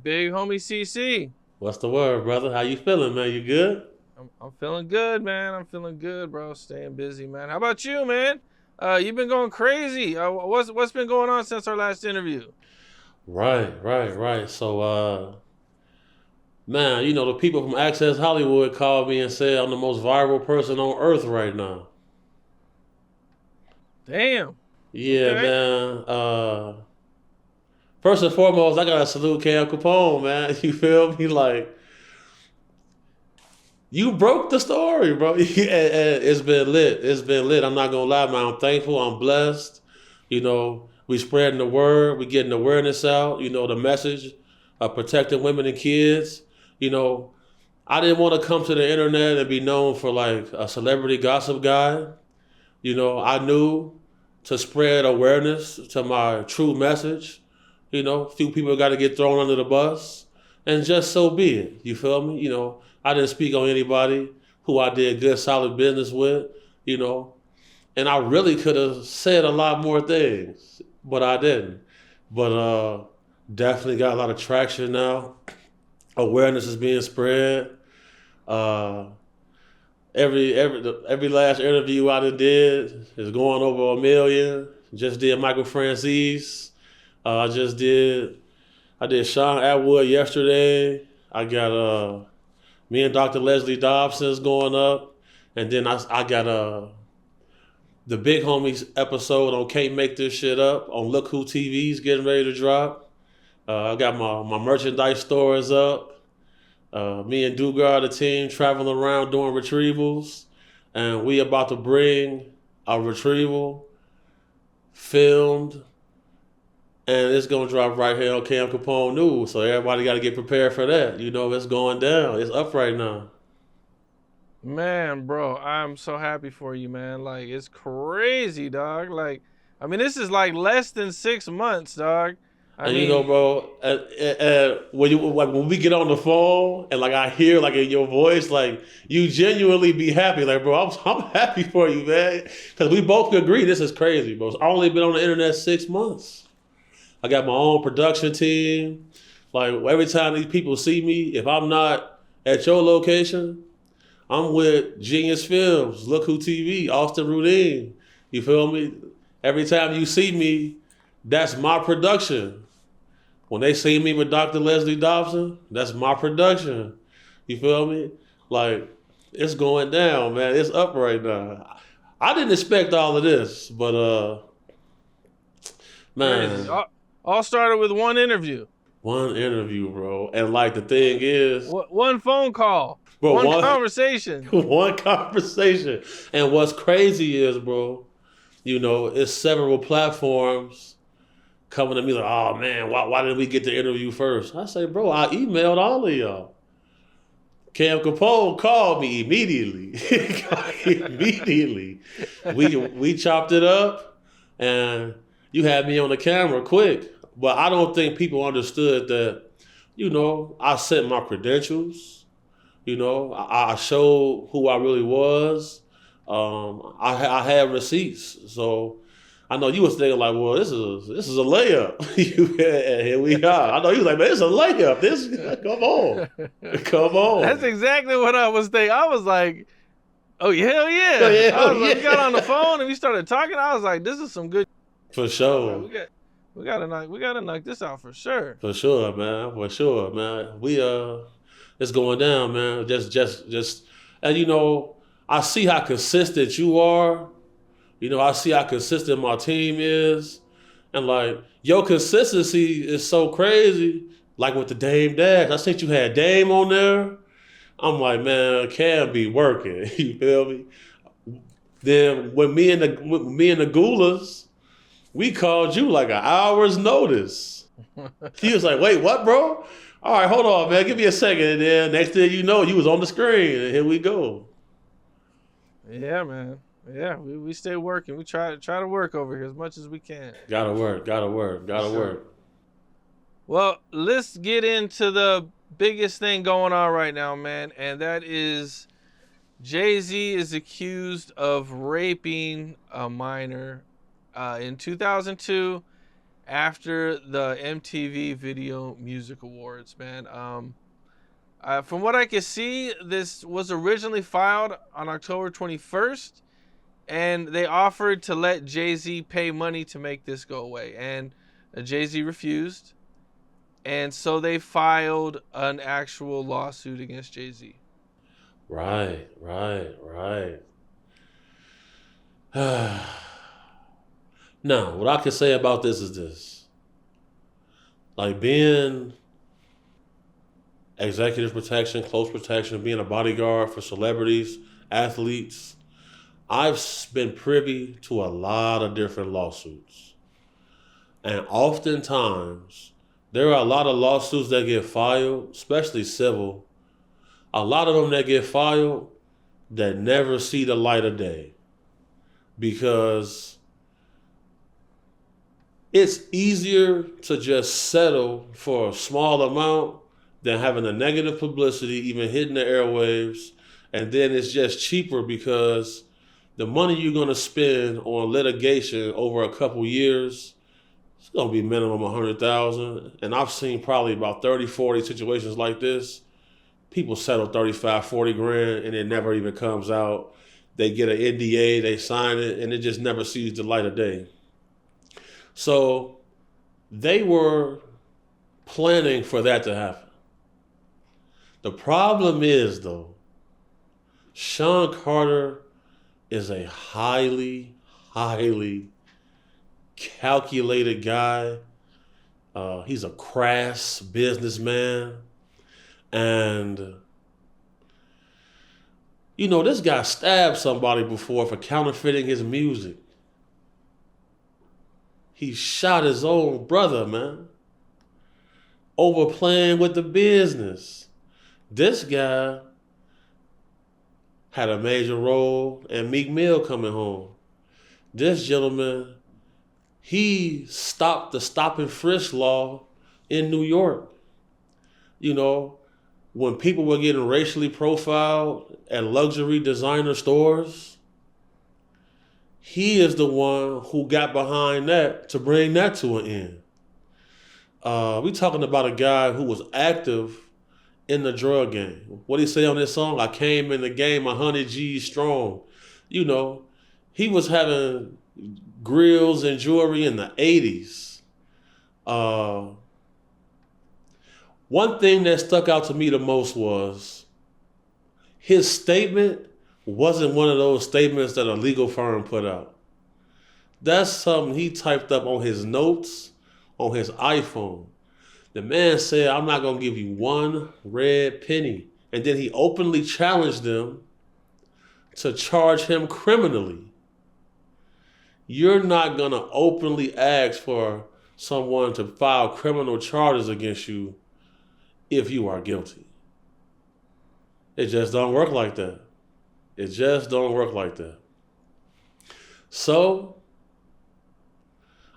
Big homie CC. What's the word, brother? How you feeling, man? You good? I'm feeling good, man. I'm feeling good, bro. Staying busy, man. How about you, man? You've been going crazy. What's been going on since our last interview? Right. So, man, the people from Access Hollywood called me and said I'm the most viral person on earth right now. Damn. Yeah, Okay. man. First and foremost, I gotta salute Cam Capone, man. You feel me? Like, you broke the story, bro. And it's been lit. It's been lit. I'm not gonna lie, man. I'm thankful. I'm blessed. We spreading the word. We getting awareness out. The message of protecting women and kids. You know, I didn't want to come to the internet and be known for like a celebrity gossip guy. I knew to spread awareness to my true message. Few people got to get thrown under the bus, and just so be it. You feel me? I didn't speak on anybody who I did good, solid business with. You know, and I really could have said a lot more things, but I didn't. But definitely got a lot of traction now. Awareness is being spread. Uh, every last interview I done did is going over 1 million. Just did Michael Francis. I did Sean Atwood yesterday. I got me and Dr. Leslie Dobson's going up, and then I got the Big Homies episode on Can't Make This Shit Up on Look Who TV's getting ready to drop. I got my merchandise stores up. Me and Dugar, the team, traveling around doing retrievals, and we about to bring a retrieval filmed, and it's gonna drop right here on Cam Capone News. So everybody got to get prepared for that. It's going down. It's up right now. Man, bro, I'm so happy for you, man. Like, it's crazy, dog. Like, I mean, this is like less than 6 months, dog. I mean, Bro, when we get on the phone and like I hear like in your voice, like you genuinely be happy, like bro, I'm happy for you, man, because we both agree this is crazy, bro. I've only been on the internet 6 months. I got my own production team. Like every time these people see me, if I'm not at your location, I'm with Genius Films, Look Who TV, Austin Rudine. You feel me? Every time you see me, that's my production. When they see me with Dr. Leslie Dobson, that's my production. You feel me? Like, it's going down, man. It's up right now. I didn't expect all of this, but crazy. man. All started with one interview. One interview, bro. And like the thing is, one phone call. bro, one conversation. One conversation. And what's crazy is, bro, it's several platforms coming to me like, oh man, why didn't we get the interview first? I say, bro, I emailed all of y'all. Cam Capone called me immediately. Immediately. We chopped it up and you had me on the camera quick. But I don't think people understood that, I sent my credentials. I showed who I really was. I had receipts. So I know you was thinking like, well, this is a layup. Here we are. I know you was like, man, it's a layup. Come on. That's exactly what I was thinking. I was like, oh hell yeah. We got on the phone and we started talking. I was like, this is some good. For sure. We gotta knock this out for sure. For sure, man. It's going down, man. Just, and I see how consistent you are. I see how consistent my team is. And like, your consistency is so crazy. Like with the Dame Dash. I seen you had Dame on there. I'm like, man, Cam be working. You feel me? Then when me and the Gulas, we called you like an hour's notice. He was like, wait, what, bro? All right, hold on, man. Give me a second. And then next thing you know, you was on the screen. And here we go. Yeah, man. Yeah, we stay working. We try to work over here as much as we can. Gotta work. Well, let's get into the biggest thing going on right now, man, and that is Jay-Z is accused of raping a minor in 2002 after the MTV Video Music Awards, man. From what I can see, this was originally filed on October 21st, and they offered to let Jay-Z pay money to make this go away, and Jay-Z refused, and so they filed an actual lawsuit against Jay-Z. Right. Now, what I can say about this is this. Like, being executive protection, close protection, being a bodyguard for celebrities, athletes, I've been privy to a lot of different lawsuits. And oftentimes, there are a lot of lawsuits that get filed, especially civil. A lot of them that get filed that never see the light of day. Because it's easier to just settle for a small amount than having a negative publicity, even hitting the airwaves. And then it's just cheaper because the money you're going to spend on litigation over a couple years, it's going to be minimum $100,000. And I've seen probably about 30, 40 situations like this. People settle 35, 40 grand and it never even comes out. They get an NDA, they sign it, and it just never sees the light of day. So they were planning for that to happen. The problem is, though, Sean Carter is a highly calculated guy. He's a crass businessman. And, you know, this guy stabbed somebody before for counterfeiting his music. He shot his own brother, man, over playing with the business. This guy had a major role in Meek Mill coming home. This gentleman, he stopped the stop and frisk law in New York. You know, when people were getting racially profiled at luxury designer stores, he is the one who got behind that to bring that to an end. We talking about a guy who was active in the drug game. What did he say on this song? I came in the game 100 G's strong. You know, he was having grills and jewelry in the 80s. One thing that stuck out to me the most was his statement wasn't one of those statements that a legal firm put out. That's something he typed up on his notes on his iPhone. The man said, I'm not going to give you one red penny. And then he openly challenged them to charge him criminally. You're not going to openly ask for someone to file criminal charges against you if you are guilty. It just don't work like that. It just don't work like that. So,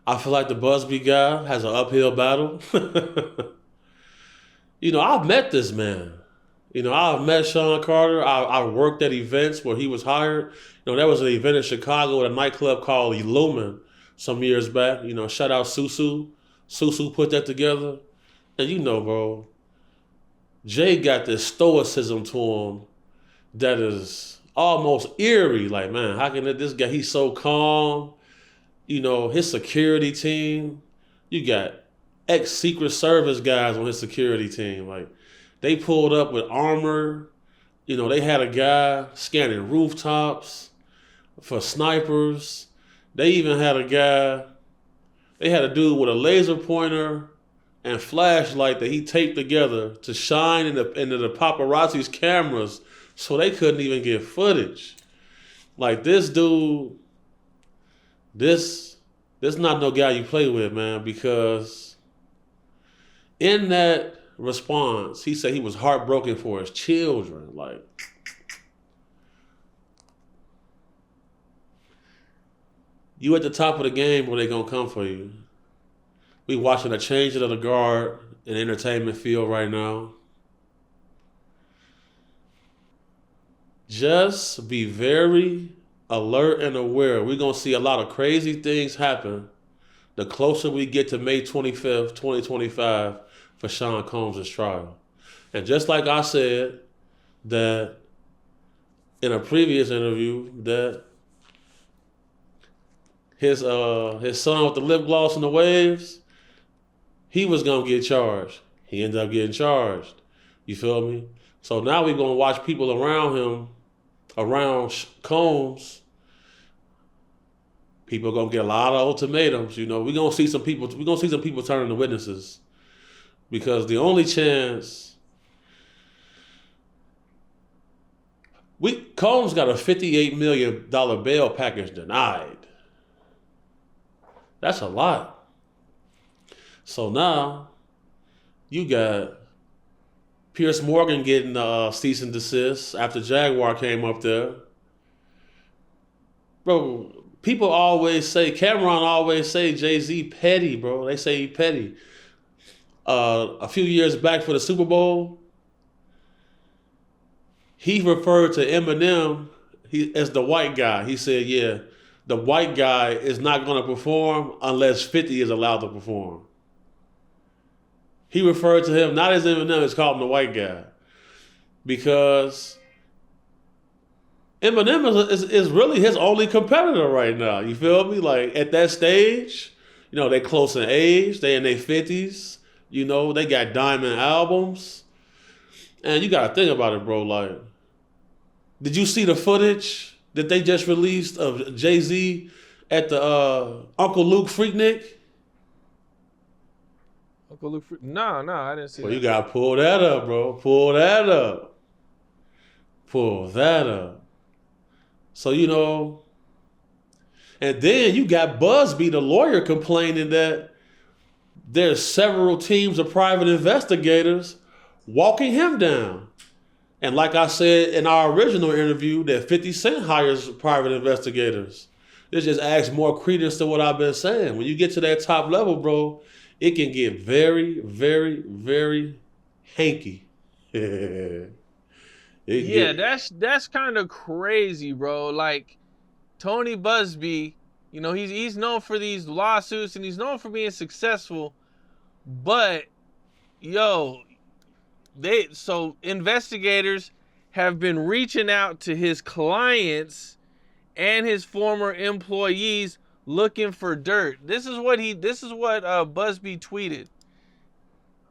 I feel like the Busby guy has an uphill battle. You know, I've met this man. You know, I've met Sean Carter. I worked at events where he was hired. You know, there was an event in Chicago at a nightclub called Illumin some years back. You know, shout out Susu. Susu put that together. And you know, bro, Jay got this stoicism to him that is almost eerie. Like, man, how can this guy, he's so calm. You know, his security team, you got ex-Secret Service guys on his security team. Like, they pulled up with armor. You know, they had a guy scanning rooftops for snipers. They even had a guy, they had a dude with a laser pointer and flashlight that he taped together to shine into the paparazzi's cameras so they couldn't even get footage. Like, this dude, this not no guy you play with, man, because in that response, he said he was heartbroken for his children. Like, you at the top of the game where they gonna come for you. We watching a changing of the guard in the entertainment field right now. Just be very alert and aware. We're going to see a lot of crazy things happen the closer we get to May 25th, 2025 for Sean Combs' trial. And just like I said that in a previous interview that his son with the lip gloss and the waves, he was gonna get charged. He ended up getting charged. You feel me? So now we're gonna watch people around him, around Combs. People are gonna get a lot of ultimatums. You know, we're gonna see some people. We're gonna see some people turning to witnesses, because the only chance Combs got a $58 million bail package denied. That's a lot. So now you got Pierce Morgan getting cease and desist after Jaguar came up there. Bro, people always say, Cameron always say Jay-Z petty, bro. They say he petty. A few years back for the Super Bowl, he referred to Eminem as the white guy. He said, yeah, the white guy is not going to perform unless 50 is allowed to perform. He referred to him not as Eminem, he's called him the white guy. Because Eminem is really his only competitor right now. You feel me? Like, at that stage, you know, they close in age, they in their 50s, you know, they got diamond albums. And you got to think about it, bro. Like, did you see the footage that they just released of Jay-Z at the Uncle Luke Freaknik? Uncle Luke No, I didn't see that. Well, you got to pull that up, bro. Pull that up. Pull that up. So, you know, and then you got Busby, the lawyer, complaining that there's several teams of private investigators walking him down. And like I said in our original interview, that 50 Cent hires private investigators. This just adds more credence to what I've been saying. When you get to that top level, bro, it can get very, very, very hanky. That's kind of crazy, bro. Like, Tony Busby, you know, he's known for these lawsuits and he's known for being successful, but so investigators have been reaching out to his clients and his former employees looking for dirt. This is what Busby tweeted.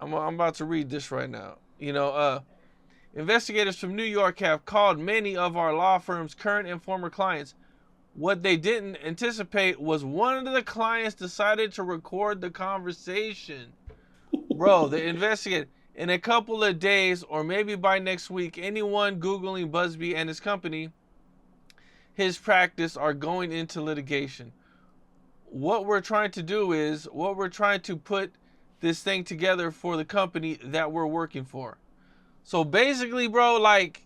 I'm about to read this right now. You know, investigators from New York have called many of our law firm's current and former clients. What they didn't anticipate was one of the clients decided to record the conversation. Bro, the investigator, in a couple of days or maybe by next week, anyone Googling Busby and his company, his practice, are going into litigation. What we're trying to put this thing together for the company that we're working for. So basically, bro, like,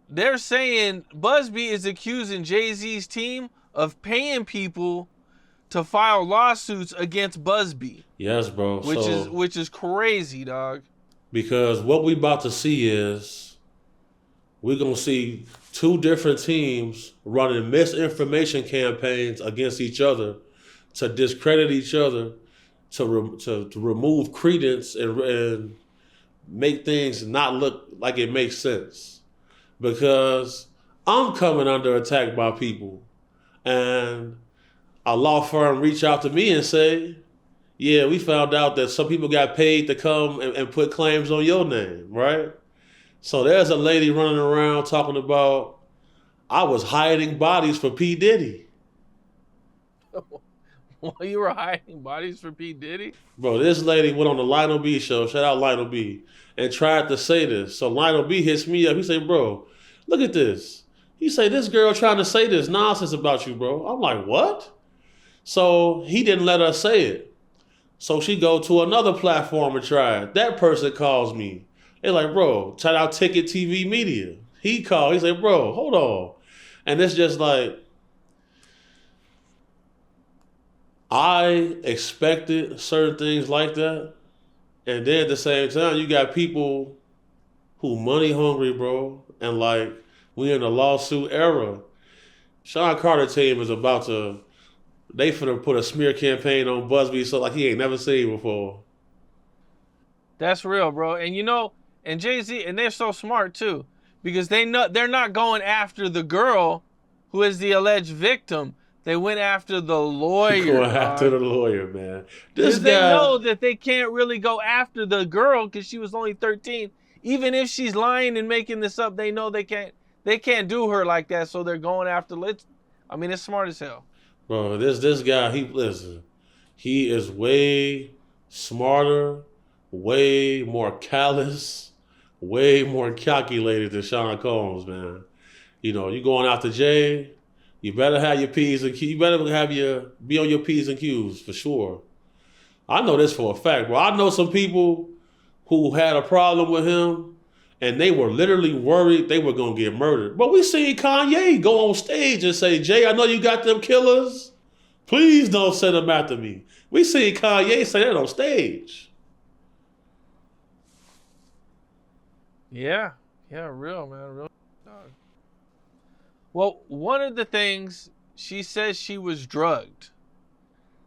they're saying Busby is accusing Jay-Z's team of paying people to file lawsuits against Busby. Yes, bro. Which is crazy, dog. Because what we about to see is we're going to see two different teams running misinformation campaigns against each other to discredit each other, to remove credence and make things not look like it makes sense. Because I'm coming under attack by people, and a law firm reach out to me and say, yeah, we found out that some people got paid to come and put claims on your name, right? So there's a lady running around talking about, I was hiding bodies for P. Diddy. Well, you were hiding bodies for P. Diddy? Bro, this lady went on the Lionel B show, shout out Lionel B, and tried to say this. So Lionel B hits me up. He said, bro, look at this. He said, this girl trying to say this nonsense about you, bro. I'm like, what? So he didn't let her say it. So she go to another platform and try it. That person calls me. They're like, bro, shout out Ticket TV Media. He called. He said, bro, hold on. And it's just like, I expected certain things like that. And then at the same time, you got people who money hungry, bro. And like, we in a lawsuit era. Sean Carter team is about to They finna put a smear campaign on Busby so like he ain't never seen before. That's real, bro. And and Jay-Z, and they're so smart too, because they're not going after the girl who is the alleged victim. They went after the lawyer, Going after the dog. lawyer, man. This Because they guy, know that they can't really go after the girl because she was only 13. Even if she's lying and making this up, they know they can't do her like that. So they're going after. It's smart as hell. bro. This guy, he is way smarter, way more callous, way more calculated than Sean Combs, man. You going after Jay, you better have your P's and Q's. You better be on your P's and Q's for sure. I know this for a fact, bro. I know some people who had a problem with him and they were literally worried they were going to get murdered. But we seen Kanye go on stage and say, Jay, I know you got them killers. Please don't send them after me. We seen Kanye say that on stage. Yeah, real, man, real. Dog. Well, one of the things she says she was drugged.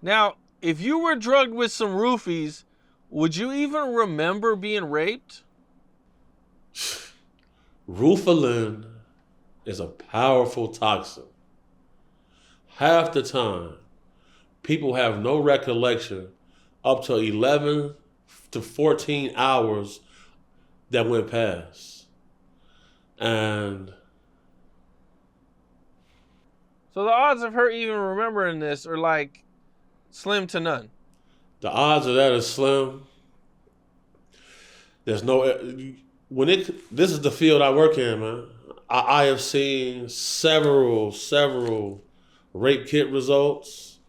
Now, if you were drugged with some roofies, would you even remember being raped? Rufalin is a powerful toxin. Half the time, people have no recollection up to 11 to 14 hours that went past. And so the odds of her even remembering this are like slim to none. the odds of that is slim. There's this is the field I work in, man. I have seen several rape kit results.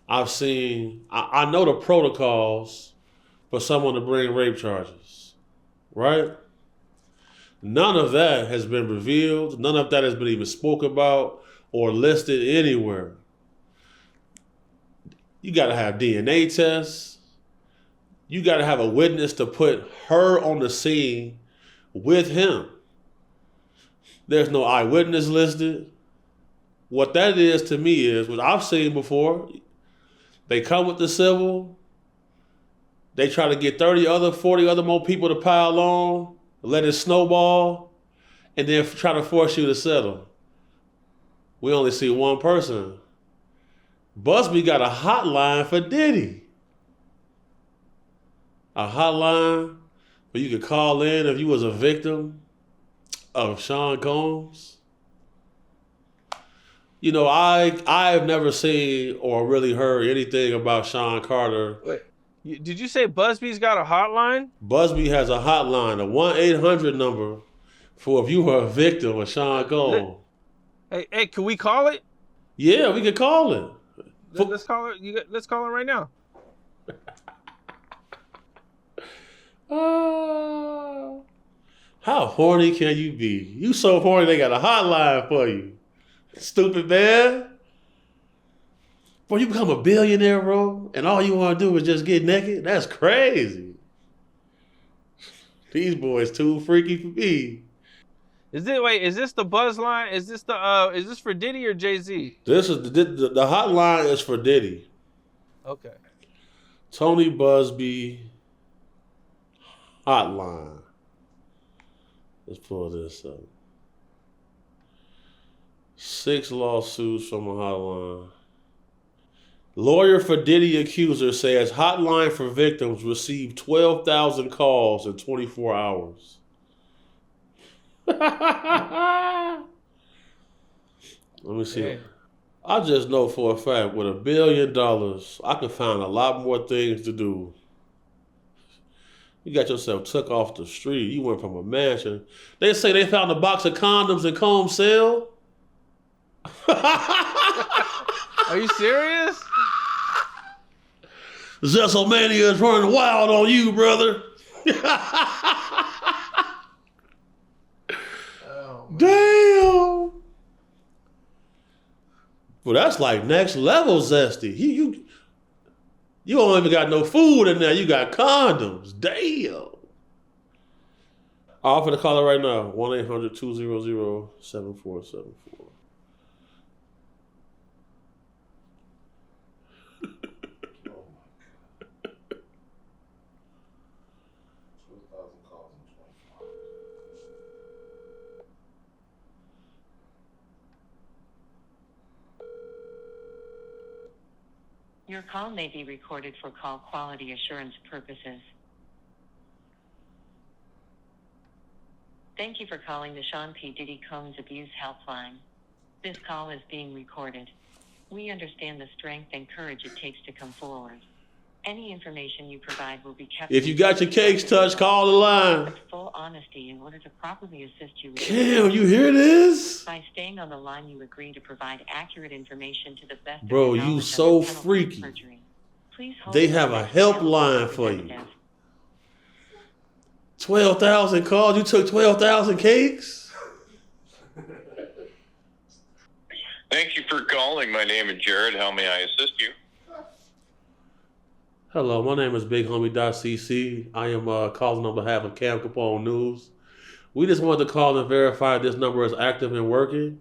I know the protocols for someone to bring rape charges, right? None of that has been revealed. None of that has been even spoken about or listed anywhere. You got to have DNA tests. You got to have a witness to put her on the scene with him. There's no eyewitness listed. What that is to me is what I've seen before. They come with the civil. They try to get 40 other more people to pile on, let it snowball, and then try to force you to settle. We only see one person. Busby got a hotline for Diddy. A hotline where you could call in if you was a victim of Sean Combs. I've never seen or really heard anything about Sean Carter. Wait, did you say Busby's got a hotline? Busby has a hotline, a 1-800 number for if you were a victim of Sean Combs. Hey, can we call it? Yeah, we could call it. Let's call it. Let's call it right now. How horny can you be? You so horny they got a hotline for you. Stupid man. Bro, you become a billionaire, bro, and all you want to do is just get naked? That's crazy. These boys too freaky for me. Is this the buzz line? Is this for Diddy or Jay-Z? This is the hotline is for Diddy. Okay. Tony Busby hotline. Let's pull this up. 6 lawsuits from a hotline. Lawyer for Diddy accuser says hotline for victims received 12,000 calls in 24 hours. Let me see. Damn. I just know for a fact with $1 billion, I could find a lot more things to do. You got yourself took off the street. You went from a mansion. They say they found a box of condoms in Combs' cell. Are you serious? Zesselmania is running wild on you, brother. Oh, damn. Well, that's like next level zesty. You don't even got no food in there. You got condoms. Damn. I'll offer the caller right now. 1-800-200-7474. Your call may be recorded for call quality assurance purposes. Thank you for calling the Sean P. Diddy Combs Abuse Helpline. This call is being recorded. We understand the strength and courage it takes to come forward. Any information you provide will be kept. If you got your cakes touched, call the line. With full honesty in order to properly assist you with Damn, you hear this? By staying on the line, you agree to provide accurate information to the best Bro, of your you knowledge so under penalty of freaky. perjury. Please hold They for have the a next helpline for you. representative. 12,000 calls? You took 12,000 cakes? Thank you for calling. My name is Jared. How may I assist you? Hello, my name is Big Homie.cc. I am calling on behalf of Cam Capone News. We just wanted to call and verify this number is active and working.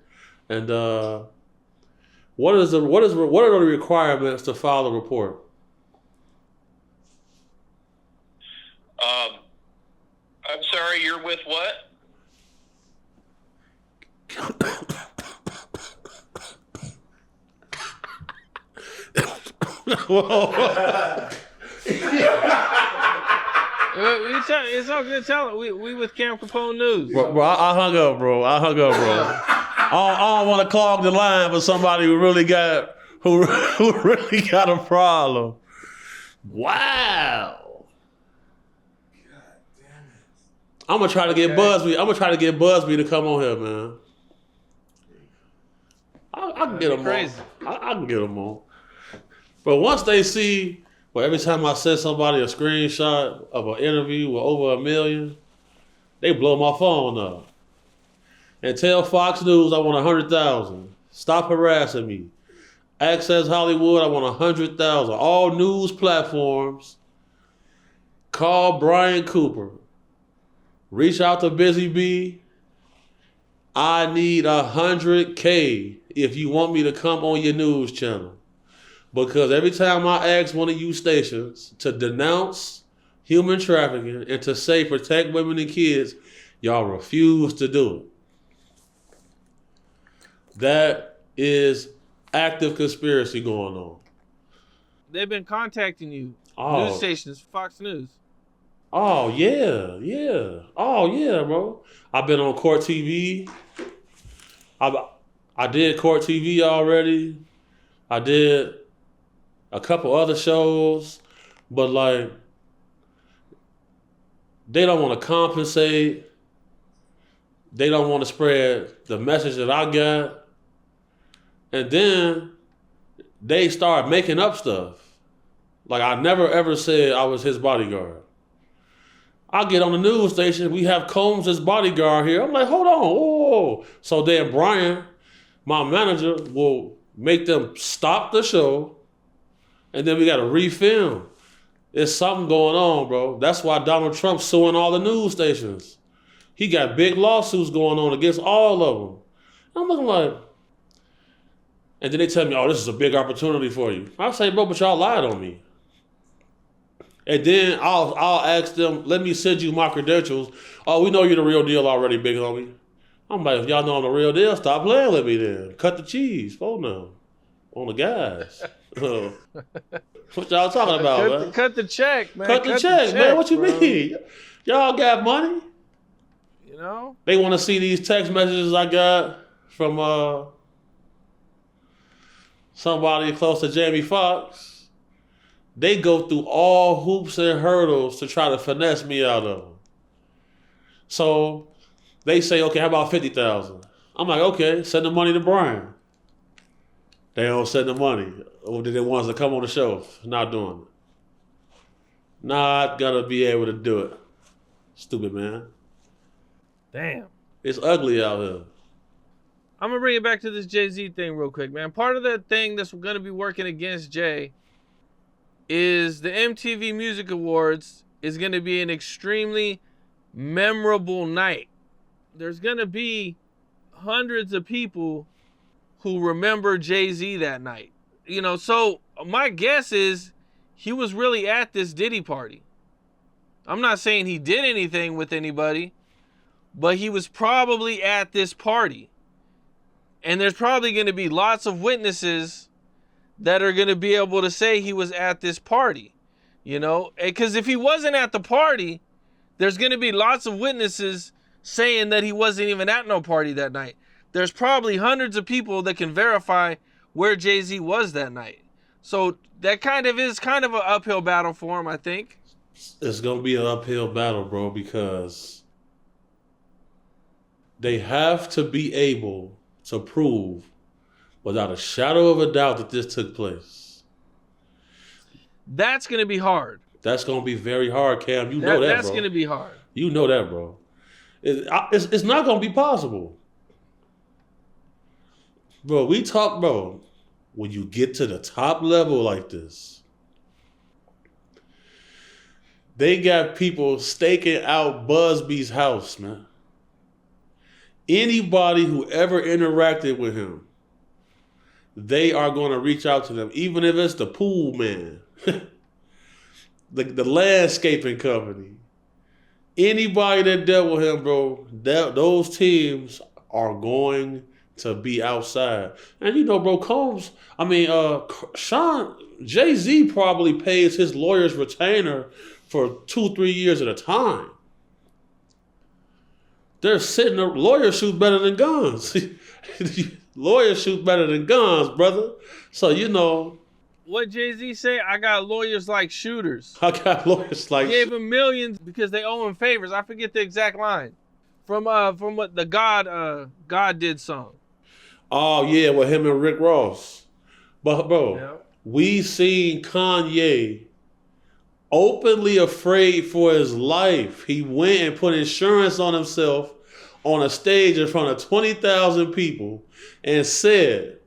And what are the requirements to file a report? I'm sorry, you're with what? It's all good. Tell it. We with Cam Capone News. Bro, I hung up, bro. I don't want to clog the line for somebody who really got a problem. Wow. I'm gonna try to get Busby. I'm gonna try to get Busby to come on here, man. I can get him on. I can get him on. But once they see, well, every time I send somebody a screenshot of an interview with over 1 million, they blow my phone up. And tell Fox News I want 100,000. Stop harassing me. Access Hollywood, I want 100,000. All news platforms. Call Brian Cooper. Reach out to Busy Bee. I need 100K if you want me to come on your news channel. Because every time I ask one of you stations to denounce human trafficking and to say protect women and kids, y'all refuse to do it. That is active conspiracy going on. They've been contacting you. Oh. News stations, Fox News. Oh, yeah. Oh, yeah, bro. I've been on Court TV. I did Court TV already. I did a couple other shows. But, like, they don't want to compensate. They don't want to spread the message that I got. And then they start making up stuff. Like, I never, ever said I was his bodyguard. I get on the news station, we have Combs as bodyguard here. I'm like, hold on, whoa. So then Brian, my manager, will make them stop the show, and then we got to refilm. There's something going on, bro. That's why Donald Trump's suing all the news stations. He got big lawsuits going on against all of them. I'm looking like, and then they tell me, oh, this is a big opportunity for you. I say, bro, but y'all lied on me. And then I'll ask them, let me send you my credentials. Oh, we know you're the real deal already, big homie. I'm like, if y'all know I'm the real deal, stop playing with me then. Cut the cheese. Oh, no. On the guys. What y'all talking about, man? Cut the check, man. Cut the check, man. What you mean? Y'all got money? You know? They want to see these text messages I got from somebody close to Jamie Foxx. They go through all hoops and hurdles to try to finesse me out of them. So they say, okay, how about 50,000? I'm like, okay, send the money to Brian. They don't send the money. Or they want us to come on the show. Not doing it. Not gonna be able to do it. Stupid, man. Damn. It's ugly out here. I'm gonna bring it back to this Jay-Z thing real quick, man. Part of the thing that's gonna be working against Jay is the MTV Music Awards is going to be an extremely memorable night. There's going to be hundreds of people who remember Jay-Z that night. You know, so my guess is he was really at this Diddy party. I'm not saying he did anything with anybody, but he was probably at this party. And there's probably going to be lots of witnesses that are going to be able to say he was at this party, you know? Because if he wasn't at the party, there's going to be lots of witnesses saying that he wasn't even at no party that night. There's probably hundreds of people that can verify where Jay-Z was that night. So that kind of is kind of an uphill battle for him, I think. It's going to be an uphill battle, bro, because they have to be able to prove without a shadow of a doubt that this took place. That's going to be hard. That's going to be very hard, Cam. You know that, that's bro. going to be hard. You know that, bro. It's not going to be possible. Bro, we talk, bro, when you get to the top level like this, they got people staking out Busby's house, man. Anybody who ever interacted with him, they are going to reach out to them, even if it's the pool man, the landscaping company. Anybody that dealt with him, bro, those teams are going to be outside. And you know, bro, Jay-Z probably pays his lawyer's retainer for 2-3 years at a time. They're sitting there, lawyers shoot better than guns. Lawyers shoot better than guns, brother. So, you know. What Jay-Z say? I got lawyers like shooters. I got lawyers like Gave him millions because they owe him favors. I forget the exact line. From what the God did song. Oh, yeah, with him and Rick Ross. But, bro, we seen Kanye openly afraid for his life. He went and put insurance on himself on a stage in front of 20,000 people and said,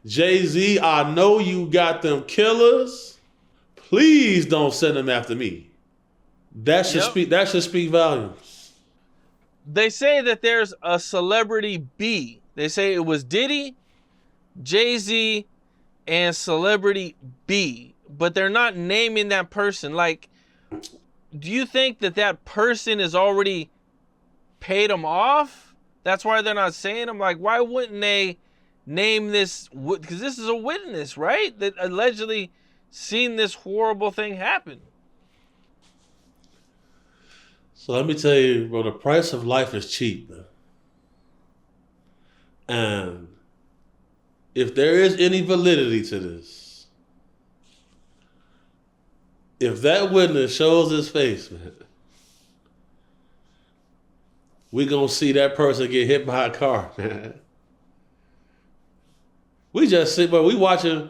Jay-Z, I know you got them killers. Please don't send them after me. That should speak volumes. They say that there's a celebrity B. They say it was Diddy, Jay-Z, and celebrity B. But they're not naming that person. Like, do you think that person is already paid them off? That's why they're not saying them. Like, why wouldn't they name this? Because this is a witness, right? That allegedly seen this horrible thing happen. So let me tell you, bro, the price of life is cheap, man. And if there is any validity to this, if that witness shows his face, man, we gonna see that person get hit by a car, man. We just see, but we watching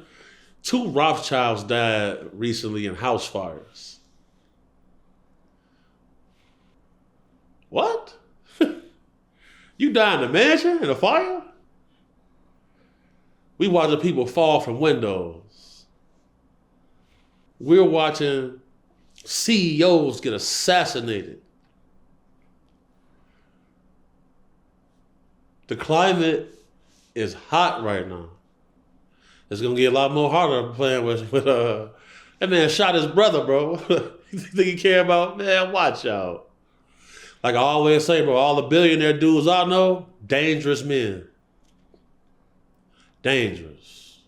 2 Rothschilds died recently in house fires. What? You die in a mansion in a fire? We watching people fall from windows. We're watching CEOs get assassinated. The climate is hot right now. It's gonna get a lot more harder playing with that man shot his brother, bro. You think he care about? Man, watch out. Like I always say, bro, all the billionaire dudes I know, dangerous men. Dangerous.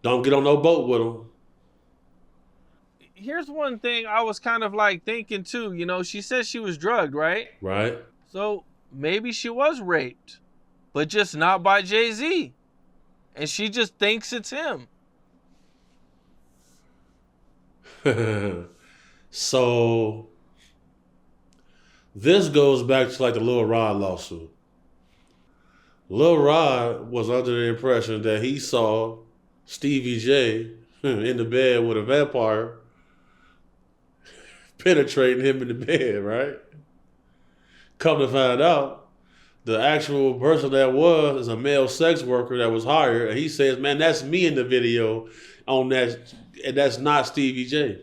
Don't get on no boat with them. Here's one thing I was kind of like thinking too. You know, she said she was drugged, right? Right. So maybe she was raped, but just not by Jay-Z. And she just thinks it's him. So this goes back to like the Lil Rod lawsuit. Lil Rod was under the impression that he saw Stevie J in the bed with a vampire penetrating him in the bed, right? Come to find out, the actual person that was is a male sex worker that was hired, and he says, man, that's me in the video on that, and that's not Stevie J.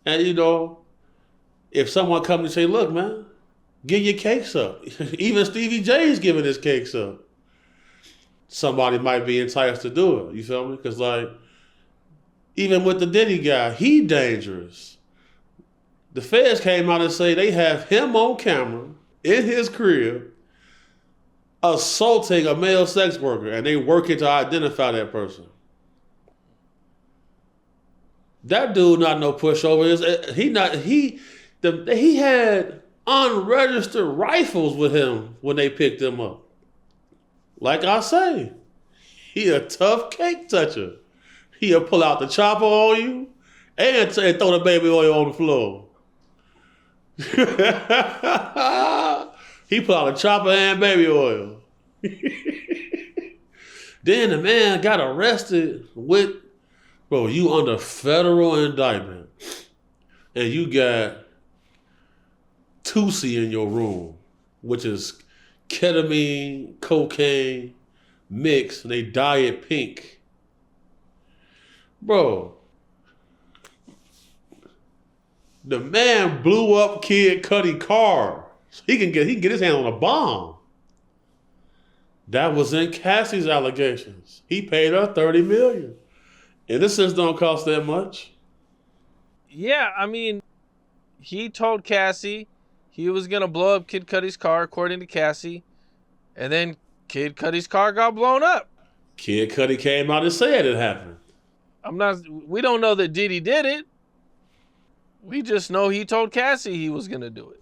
And you know, if someone comes and say, look, man, give your cakes up. Even Stevie J is giving his cakes up. Somebody might be enticed to do it. You feel me? Because like, even with the Diddy guy, he dangerous. The feds came out and say they have him on camera in his crib assaulting a male sex worker, and they working to identify that person. That dude not no pushover. He had unregistered rifles with him when they picked him up. Like I say, he a tough cake toucher. He'll pull out the chopper on you and throw the baby oil on the floor. He pull out the chopper and baby oil. Then the man got arrested with, bro, you under federal indictment. And you got Tusi in your room, which is ketamine, cocaine, mixed, and they dye it pink. Bro, the man blew up Kid Cudi car. So he can get his hand on a bomb. That was in Cassie's allegations. He paid her $30 million. Innocence don't cost that much. Yeah, I mean, he told Cassie he was gonna blow up Kid Cudi's car, according to Cassie, and then Kid Cudi's car got blown up. Kid Cudi came out and said it happened. We don't know that Diddy did it. We just know he told Cassie he was gonna do it.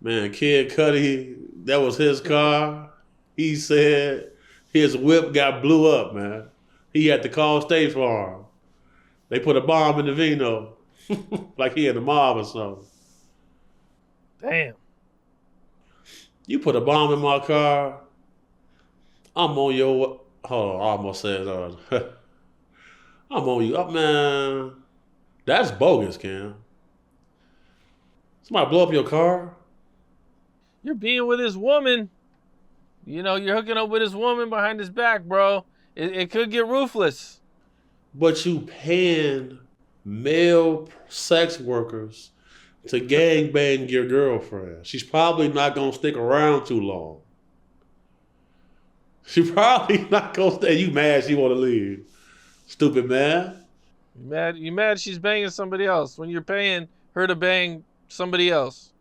Man, Kid Cudi, that was his car. He said his whip got blew up, man. He had to call State Farm. They put a bomb in the Vino. Like he had a mob or something. Damn. You put a bomb in my car, I'm on your... Hold on, I almost said I'm on you. Oh, man, that's bogus, Cam. Somebody blow up your car? You're being with his woman. You know, you're hooking up with his woman behind his back, bro. It could get ruthless. But you paying male sex workers to gangbang your girlfriend. She's probably not going to stick around too long. She probably not going to stay. You mad she want to leave. Stupid man. You mad she's banging somebody else when you're paying her to bang somebody else.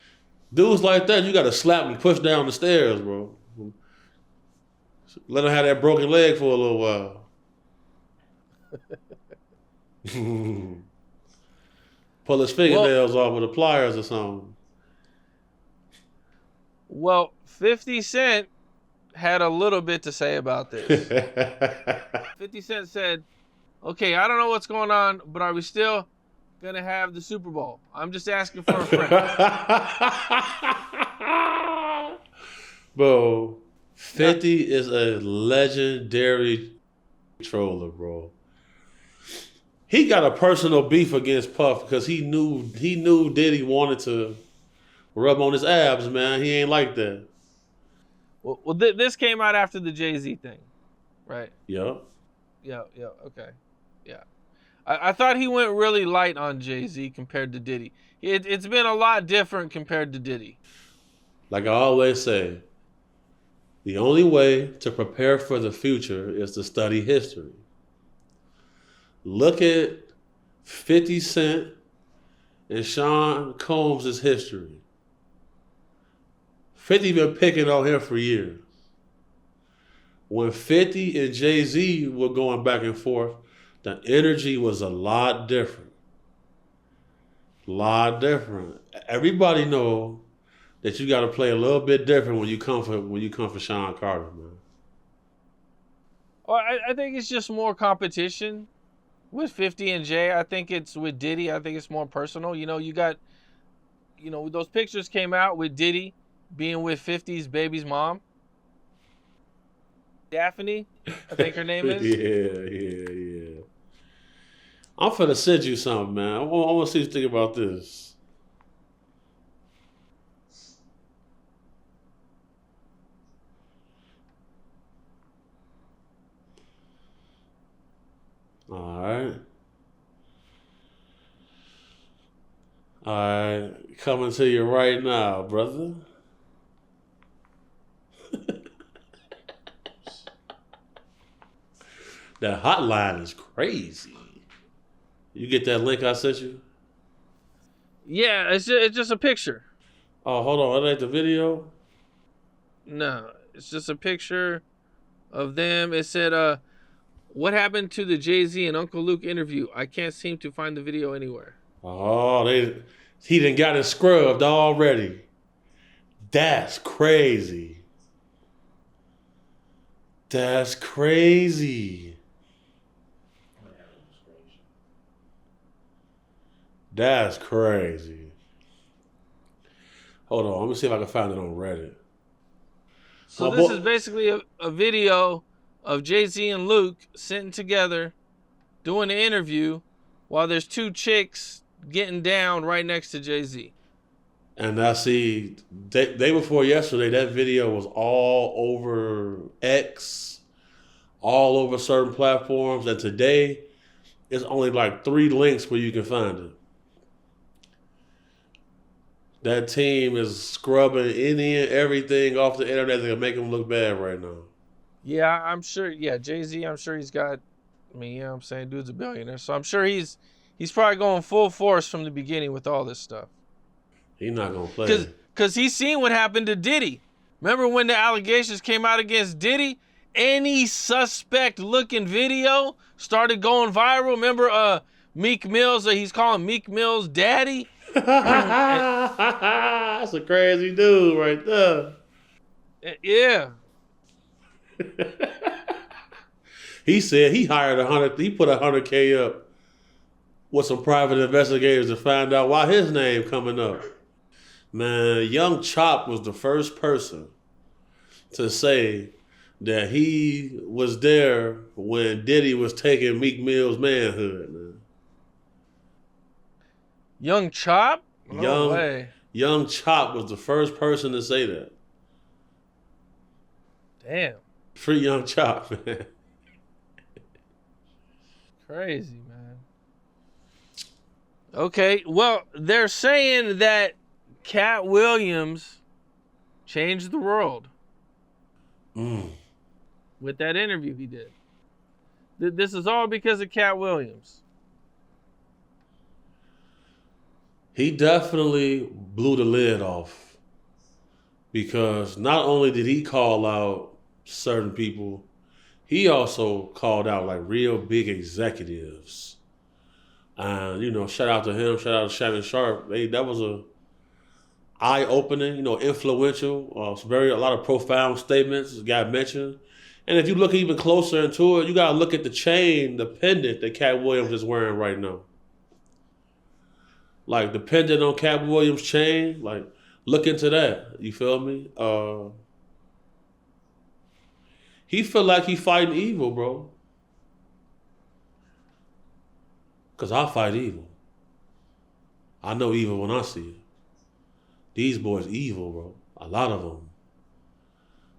Dudes like that, you got to slap and push down the stairs, bro. Let him have that broken leg for a little while. Pull his fingernails off with the pliers or something. Well, 50 Cent had a little bit to say about this. 50 Cent said, okay, I don't know what's going on, but are we still going to have the Super Bowl? I'm just asking for a friend. Bro, 50 is a legendary troller, bro. He got a personal beef against Puff because he knew Diddy wanted to rub on his abs, man. He ain't like that. Well, this came out after the Jay-Z thing, right? Yeah. Yeah, okay. Yeah. I thought he went really light on Jay-Z compared to Diddy. It's been a lot different compared to Diddy. Like I always say, the only way to prepare for the future is to study history. Look at 50 Cent and Sean Combs' history. 50 been picking on him for years. When 50 and Jay-Z were going back and forth, the energy was a lot different. Everybody know that you got to play a little bit different when you come for Sean Carter, man. Well, I think it's just more competition with 50 and Jay. I think it's with Diddy. I think it's more personal. You know, you got, those pictures came out with Diddy being with 50's baby's mom. Daphne, I think her name is. Yeah. I'm finna send you something, man. I want to see what you think about this. All right, coming to you right now, brother. That hotline is crazy. You get that link I sent you? Yeah, it's just a picture. Oh, hold on. That ain't the video? No, It's just a picture of them. It said, what happened to the Jay-Z and Uncle Luke interview? I can't seem to find the video anywhere. Oh, he done got it scrubbed already. That's crazy. That's crazy. That's crazy. Hold on, let me see if I can find it on Reddit. So this is basically a video of Jay-Z and Luke sitting together doing an interview while there's two chicks getting down right next to Jay-Z. And I see, day before yesterday, that video was all over X, all over certain platforms. And today, it's only like 3 links where you can find it. That team is scrubbing any and everything off the internet that can make them look bad right now. Yeah, I'm sure. Yeah, Jay-Z, I'm sure he's got, I mean, you know what I'm saying? Dude's a billionaire. So I'm sure he's probably going full force from the beginning with all this stuff. He's not going to play. Because he's seen what happened to Diddy. Remember when the allegations came out against Diddy? Any suspect looking video started going viral. Remember Meek Mill's, he's calling Meek Mill's daddy? That's a crazy dude right there. Yeah. He said he hired he put $100K up with some private investigators to find out why his name coming up. Man, Young Chop was the first person to say that he was there when Diddy was taking Meek Mill's manhood, man. Young Chop? No way. Young Chop was the first person to say that. Damn. Free Young Chop, man. Crazy, man. Okay, well, they're saying that Katt Williams changed the world with that interview he did. This is all because of Katt Williams. He definitely blew the lid off because not only did he call out certain people, he also called out like real big executives. And, you know, shout out to him, shout out to Shannon Sharp. That was a eye-opening, you know, influential, a lot of profound statements got mentioned. And if you look even closer into it, you got to look at the chain, the pendant that Katt Williams is wearing right now. Like the pendant on Katt Williams' chain, like look into that. You feel me? He feel like he fighting evil, bro. Cause I fight evil. I know evil when I see it. These boys evil, bro. A lot of them.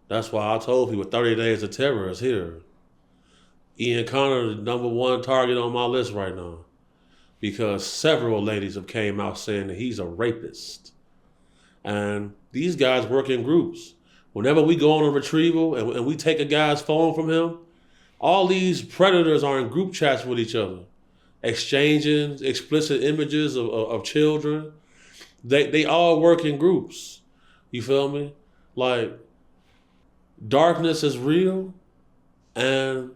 That's why I told people 30 Days of Terror is here. Ian Connor, the #1 target on my list right now. Because several ladies have came out saying that he's a rapist. And these guys work in groups. Whenever we go on a retrieval and we take a guy's phone from him, all these predators are in group chats with each other, exchanging explicit images of children. They all work in groups. You feel me? Like, darkness is real, and,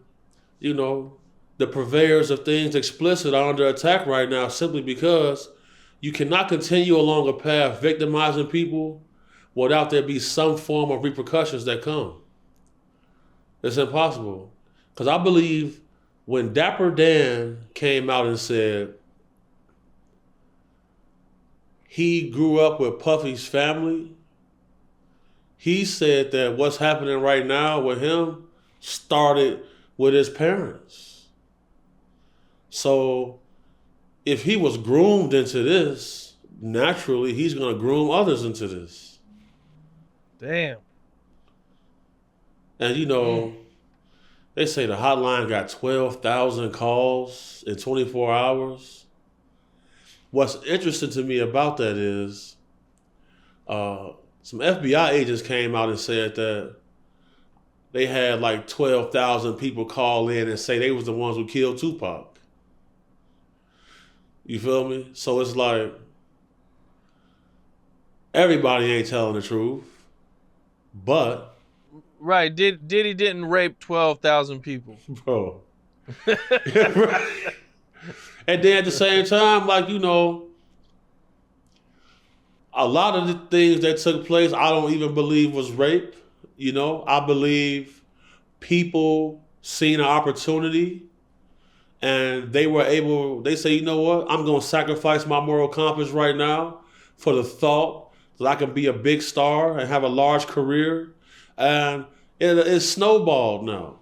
you know, the purveyors of things explicit are under attack right now simply because you cannot continue along a path victimizing people without there be some form of repercussions that come. It's impossible. Because I believe when Dapper Dan came out and said he grew up with Puffy's family, he said that what's happening right now with him started with his parents. So if he was groomed into this, naturally he's going to groom others into this. Damn. And you know, they say the hotline got 12,000 calls in 24 hours. What's interesting to me about that is some FBI agents came out and said that they had like 12,000 people call in and say they was the ones who killed Tupac. You feel me? So it's like everybody ain't telling the truth, but Right. Diddy didn't rape 12,000 people. Bro. Yeah, right. And then at the same time, like, you know, a lot of the things that took place, I don't even believe was rape. You know, I believe people seen an opportunity and they say, you know what, I'm going to sacrifice my moral compass right now for the thought that I can be a big star and have a large career. And it's snowballed now.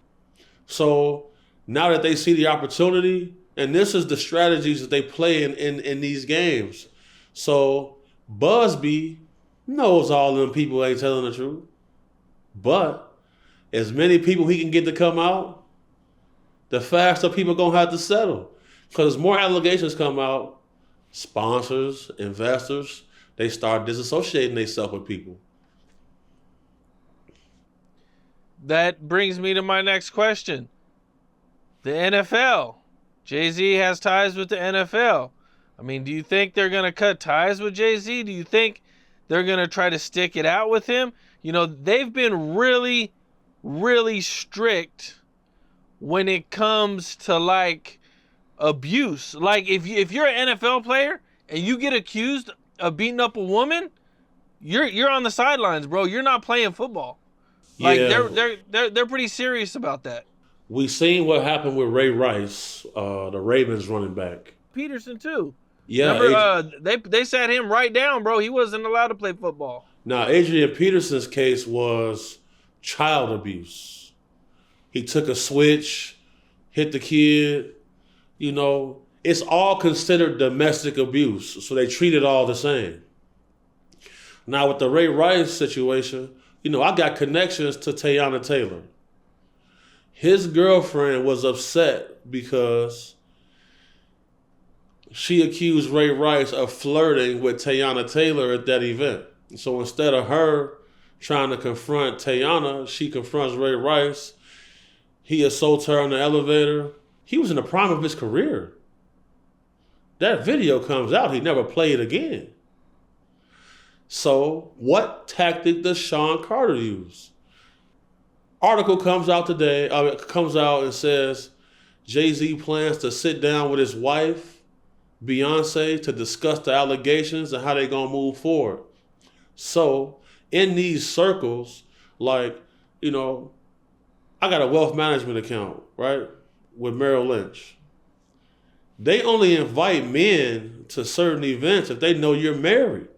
So now that they see the opportunity, and this is the strategies that they play in these games. So Busby knows all them people ain't telling the truth. But as many people he can get to come out, the faster people going to have to settle. Because more allegations come out, sponsors, investors, they start disassociating themselves with people. That brings me to my next question. The NFL. Jay-Z has ties with the NFL. I mean, do you think they're going to cut ties with Jay-Z? Do you think they're going to try to stick it out with him? You know, they've been really, really strict when it comes to, like, abuse. Like, if you're an NFL player and you get accused of beating up a woman, you're on the sidelines, bro. You're not playing football. Like, Yeah. they're pretty serious about that. We seen what happened with Ray Rice, the Ravens running back. Peterson too. Yeah, Remember, they sat him right down, bro. He wasn't allowed to play football. Now, Adrian Peterson's case was child abuse. He took a switch, hit the kid. You know, it's all considered domestic abuse, so they treat it all the same. Now, with the Ray Rice situation, you know, I got connections to Teyana Taylor. His girlfriend was upset because she accused Ray Rice of flirting with Teyana Taylor at that event. So instead of her trying to confront Teyana, she confronts Ray Rice. He assaults her in the elevator. He was in the prime of his career. That video comes out, he never played again. So what tactic does Sean Carter use? Article comes out today, comes out and says Jay-Z plans to sit down with his wife, Beyonce, to discuss the allegations and how they're going to move forward. So in these circles, like, you know, I got a wealth management account, right, with Merrill Lynch. They only invite men to certain events if they know you're married.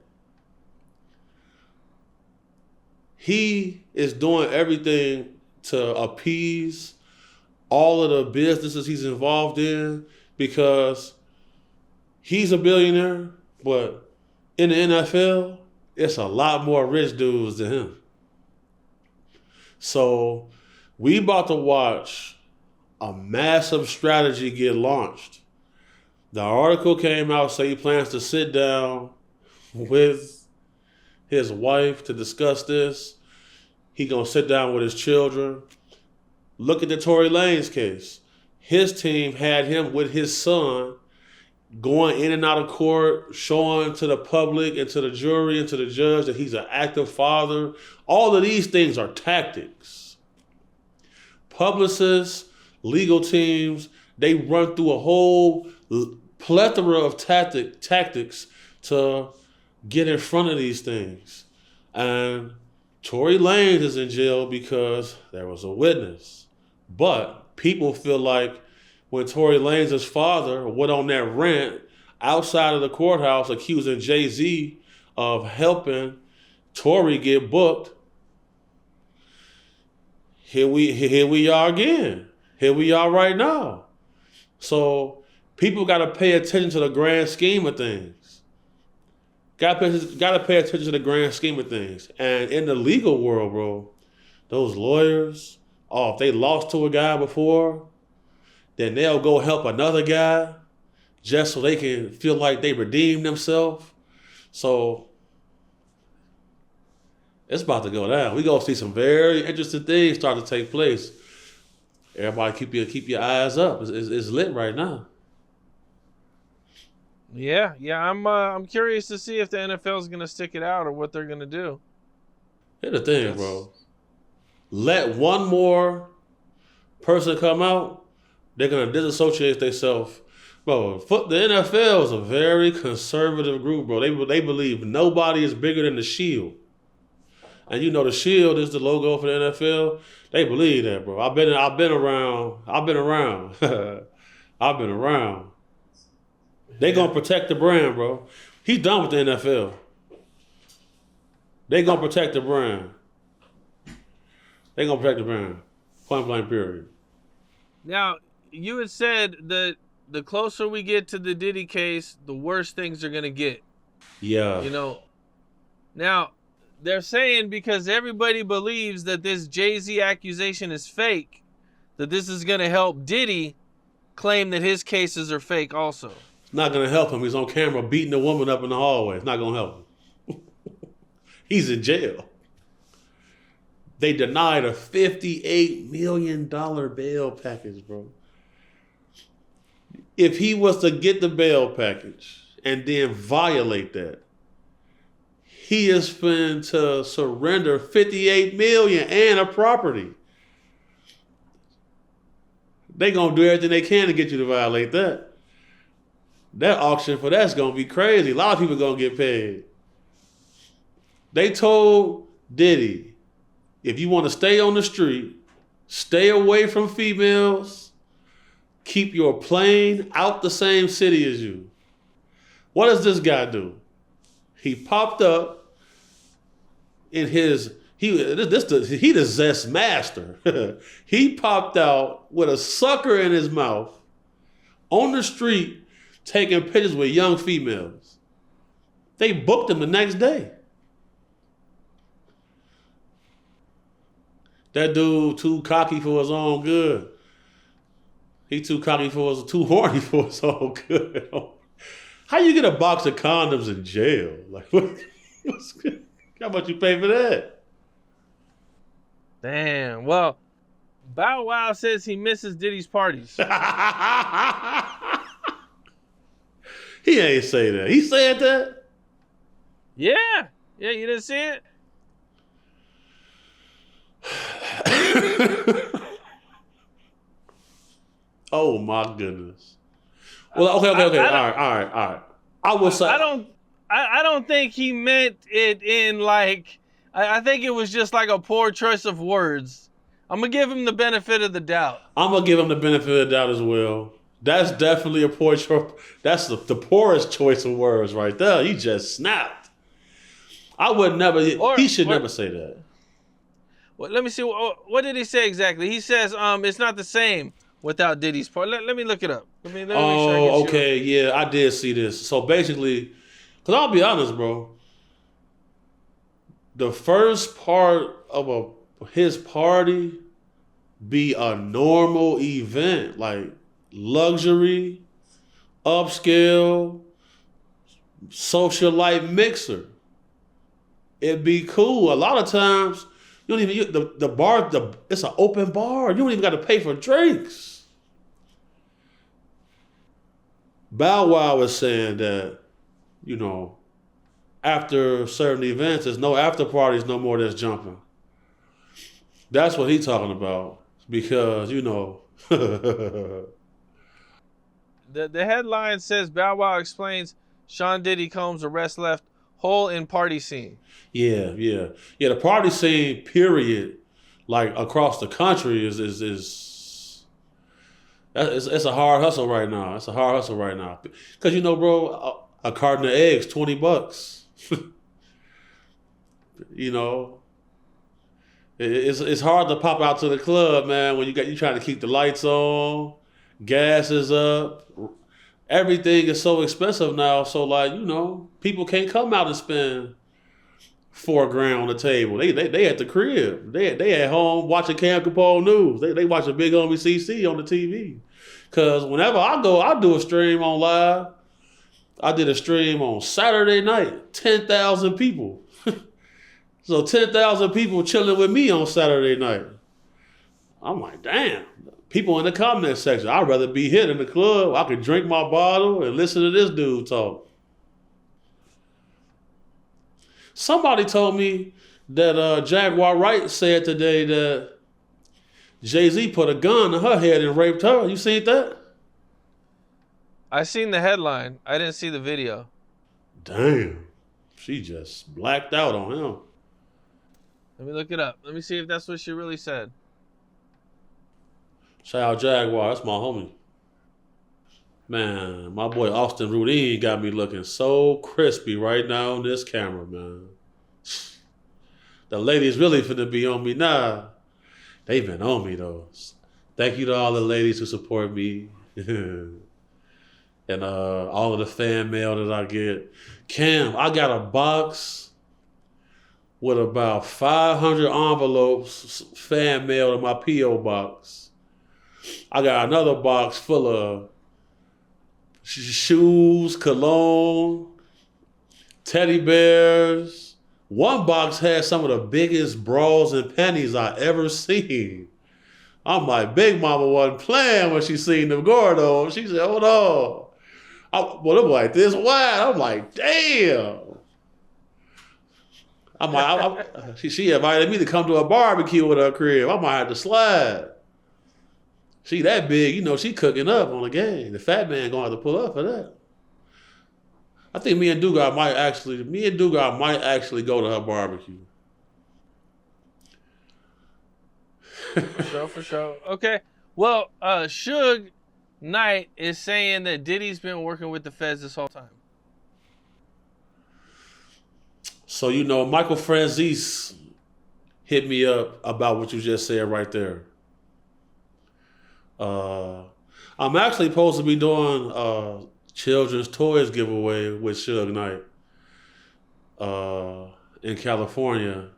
He is doing everything to appease all of the businesses he's involved in because he's a billionaire, but in the NFL, it's a lot more rich dudes than him. So we about to watch a massive strategy get launched. The article came out saying he plans to sit down with his wife to discuss this. He gonna sit down with his children. Look at the Tory Lanez case. His team had him with his son going in and out of court, showing to the public and to the jury and to the judge that he's an active father. All of these things are tactics. Publicists, legal teams, they run through a whole plethora of tactics to get in front of these things. And Tory Lanez is in jail because there was a witness. But people feel like when Tory Lanez's father went on that rant outside of the courthouse accusing Jay-Z of helping Tory get booked, here we are again. Here we are right now. So people got to pay attention to the grand scheme of things. Got to pay attention to the grand scheme of things. And in the legal world, bro, those lawyers, if they lost to a guy before, then they'll go help another guy just so they can feel like they redeemed themselves. So it's about to go down. We're going to see some very interesting things start to take place. Everybody keep your eyes up. It's lit right now. Yeah, I'm curious to see if the NFL is going to stick it out or what they're going to do. Here's the thing, bro. let one more person come out, they're gonna disassociate themselves. Bro, the NFL is a very conservative group, bro. They believe nobody is bigger than the Shield. And you know the Shield is the logo for the NFL. They believe that, bro. I've been around. I've been around. They gonna protect the brand, bro. He's done with the NFL. They gonna protect the brand. They gonna protect the brand. Point blank period. Now, you had said that the closer we get to the Diddy case, the worse things are gonna get. Yeah. You know. Now, they're saying because everybody believes that this Jay-Z accusation is fake, that this is gonna help Diddy claim that his cases are fake also. It's not gonna help him. He's on camera beating a woman up in the hallway. It's not gonna help him. He's in jail. They denied a $58 million bail package, bro. If he was to get the bail package and then violate that, he is finna to surrender $58 million and a property. They gonna do everything they can to get you to violate that. That auction for that's gonna be crazy. A lot of people gonna get paid. They told Diddy, if you want to stay on the street, stay away from females, keep your plane out the same city as you. What does this guy do? He popped up in his he the Zest master. He popped out with a sucker in his mouth on the street taking pictures with young females. They booked him the next day. That dude too cocky for his own good. He too horny for his own good. How you get a box of condoms in jail? Like, how much you pay for that? Damn. Well, Bow Wow says he misses Diddy's parties. He ain't say that. He said that? Yeah. Yeah, you didn't see it? Oh my goodness. Well, okay. All right. I will say I don't think he meant it in like I think it was just like a poor choice of words. I'm gonna give him the benefit of the doubt. I'm gonna give him the benefit of the doubt as well. That's definitely a poor choice. That's the poorest choice of words right there. He just snapped. I would never. He should never say that. Well, let me see. What did he say exactly? He says, it's not the same without Diddy's part. Let me look it up. Let me make sure I get okay. Yeah, I did see this. So basically, because I'll be honest, bro, the first part of his party be a normal event, like luxury, upscale, socialite mixer. It'd be cool. A lot of times, you don't even the bar. It's an open bar. You don't even got to pay for drinks. Bow Wow was saying that, you know, after certain events, there's no after parties no more that's jumping. That's what he's talking about. Because, you know. The headline says Bow Wow explains Sean Diddy Combs' arrest left hole in party scene. Yeah. The party scene, period, like across the country is it's a hard hustle right now. It's a hard hustle right now. Because, you know, bro, a carton of eggs, $20. You know, it's hard to pop out to the club, man, when you trying to keep the lights on, gas is up, everything is so expensive now. So, like, you know, people can't come out and spend $4,000 on the table. They at the crib. They at home watching Capone news. They watching Big Homie CC on the TV. Cause whenever I do a stream on live. I did a stream on Saturday night. 10,000 people. So 10,000 people chilling with me on Saturday night. I'm like, damn. People in the comment section. I'd rather be here in the club. I could drink my bottle and listen to this dude talk. Somebody told me that Jaguar Wright said today that Jay-Z put a gun to her head and raped her. You seen that? I seen the headline. I didn't see the video. Damn. She just blacked out on him. Let me look it up. Let me see if that's what she really said. Shout out Jaguar. That's my homie. Man, my boy Austin Rudin got me looking so crispy right now on this camera, man. The ladies really finna be on me now. They've been on me, though. Thank you to all the ladies who support me. And all of the fan mail that I get. Cam, I got a box with about 500 envelopes fan mail in my P.O. box. I got another box full of shoes, cologne, teddy bears. One box had some of the biggest bras and panties I ever seen. I'm like, Big Mama wasn't playing when she seen them Gordos. She said, hold on. Well, I'm like this wide. I'm like, damn. I'm like, she invited me to come to a barbecue with her crib. I might have to slide. She that big, you know, she cooking up on the game. The fat man gonna have to pull up for that. I think me and Dugas might actually go to her barbecue. For sure. Okay. Well, Suge Knight is saying that Diddy's been working with the feds this whole time. So, you know, Michael Franzese hit me up about what you just said right there. I'm actually supposed to be doing children's toys giveaway with Suge Knight in California.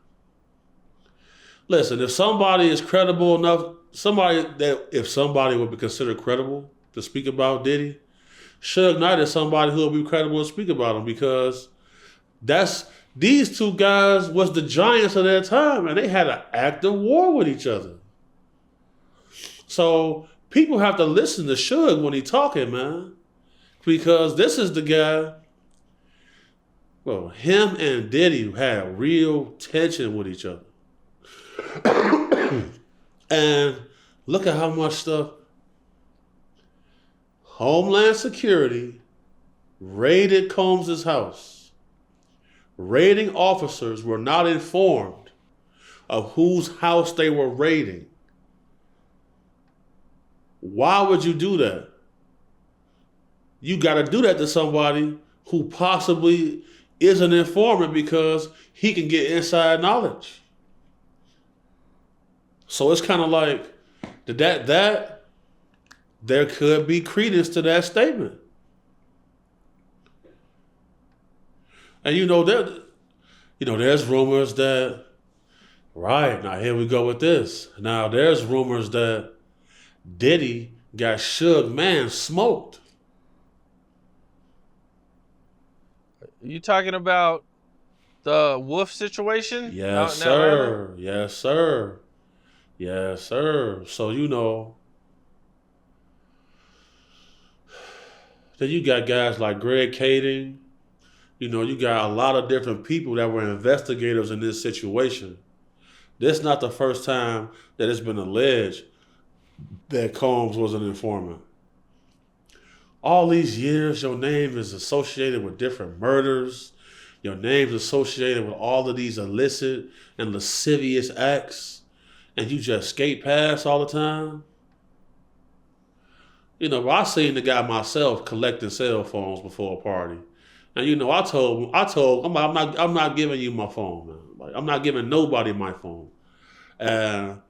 Listen, if somebody is credible enough, if somebody would be considered credible to speak about Diddy, Suge Knight is somebody who will be credible to speak about him, because these two guys was the giants of their time, and they had an active war with each other. So people have to listen to Suge when he's talking, man, because this is the guy. Well, him and Diddy had real tension with each other. And look at how much stuff Homeland Security raided Combs' house. Raiding officers were not informed of whose house they were raiding. Why would you do that? You got to do that to somebody who possibly is an informant, because he can get inside knowledge. So it's kind of like that there could be credence to that statement. And there's rumors that, right, now here we go with this. Now there's rumors that Diddy got Suge Man smoked. You talking about the Wolf situation? Yes, sir. Yes, sir. Yes, sir. So, then you got guys like Greg Kading. You got a lot of different people that were investigators in this situation. This is not the first time that it's been alleged that Combs was an informant. All these years, your name is associated with different murders. Your name's associated with all of these illicit and lascivious acts, and you just skate past all the time. I seen the guy myself collecting cell phones before a party. And I told him, I'm not giving you my phone, man. Like, I'm not giving nobody my phone. And,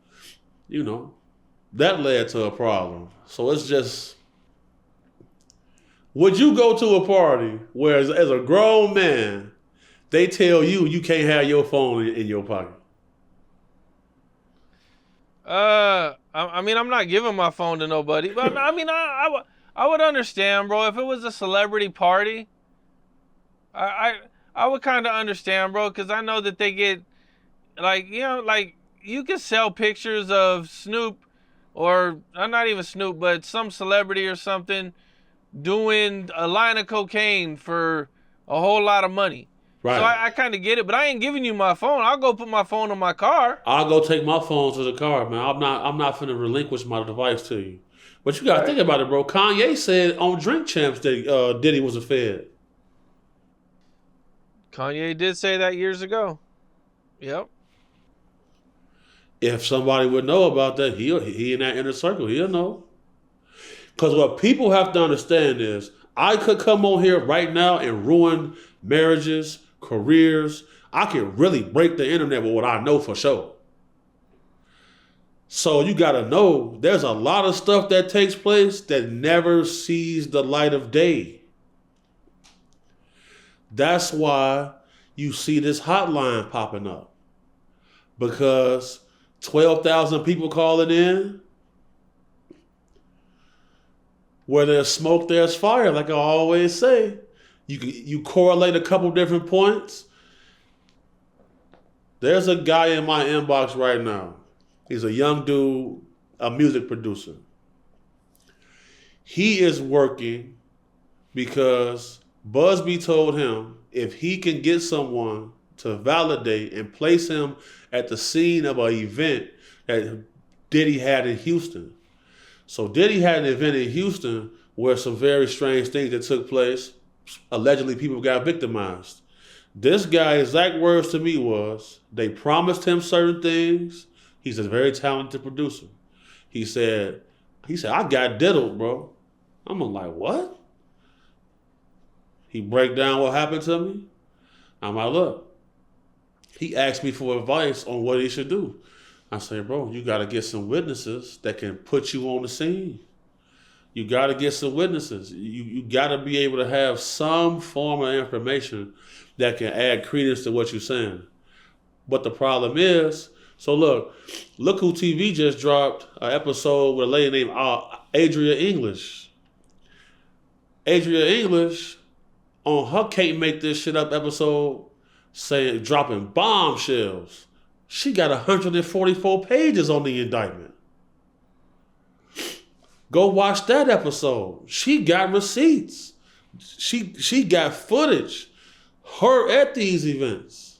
that led to a problem. So it's just, would you go to a party where as a grown man, they tell you can't have your phone in your pocket? I'm not giving my phone to nobody, but I would understand, bro. If it was a celebrity party, I would kind of understand, bro, because I know that they get, you can sell pictures of Snoop, or not even Snoop, but some celebrity or something doing a line of cocaine for a whole lot of money. Right. So I kind of get it, but I ain't giving you my phone. I'll go put my phone in my car. I'll go take my phone to the car, man. I'm not finna relinquish my device to you. But you gotta think about it, bro. Kanye said on Drink Champs that Diddy was a fed. Kanye did say that years ago. Yep. If somebody would know about that, he in that inner circle, he'll know. Because what people have to understand is, I could come on here right now and ruin marriages, careers. I could really break the internet with what I know for sure. So you got to know there's a lot of stuff that takes place that never sees the light of day. That's why you see this hotline popping up. Because 12,000 people calling in, where there's smoke, there's fire, like I always say. You correlate a couple different points. There's a guy in my inbox right now. He's a young dude, a music producer. He is working because Busby told him if he can get someone to validate and place him at the scene of an event that Diddy had in Houston. So Diddy had an event in Houston where some very strange things that took place. Allegedly, people got victimized. This guy, exact words to me was, they promised him certain things. He's a very talented producer. He said, I got diddled, bro. I'm like, what? He break down what happened to me. I'm like, look. He asked me for advice on what he should do. I said, bro, you got to get some witnesses that can put you on the scene. You got to get some witnesses. You got to be able to have some form of information that can add credence to what you're saying. But the problem is, so look who TV just dropped an episode with a lady named Adria English. Adria English on her Can't Make This Shit Up episode dropping bombshells. She got 144 pages on the indictment. Go watch that episode. She got receipts. She got footage. Her at these events.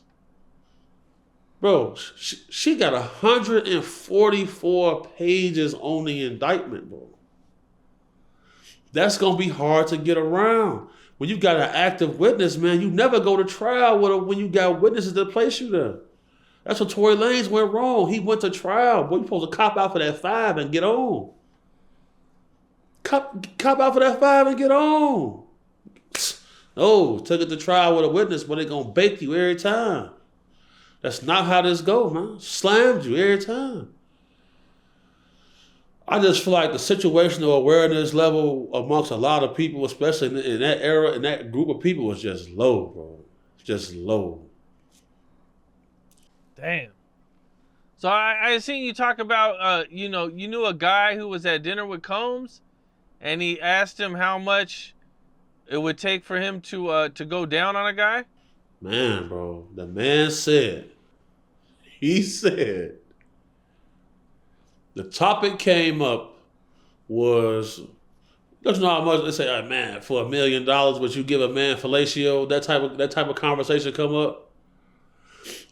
Bro, she got 144 pages on the indictment, bro. That's going to be hard to get around. When you got an active witness, man, you never go to trial when you got witnesses that place you there. That's what Tory Lanez went wrong. He went to trial. Boy, you supposed to cop out for that 5 and get on. Cop out for that 5 and get on. No, took it to trial with a witness, but they gonna bake you every time. That's not how this go, man. Slammed you every time. I just feel like the situational awareness level amongst a lot of people, especially in that era, in that group of people, was just low, bro. Just low. Damn. So I seen you talk about, you knew a guy who was at dinner with Combs, and he asked him how much it would take for him to go down on a guy. Man, bro, the man said, the topic came up was, there's not much. They say, oh, man, for $1 million, would you give a man fellatio? That type of conversation come up.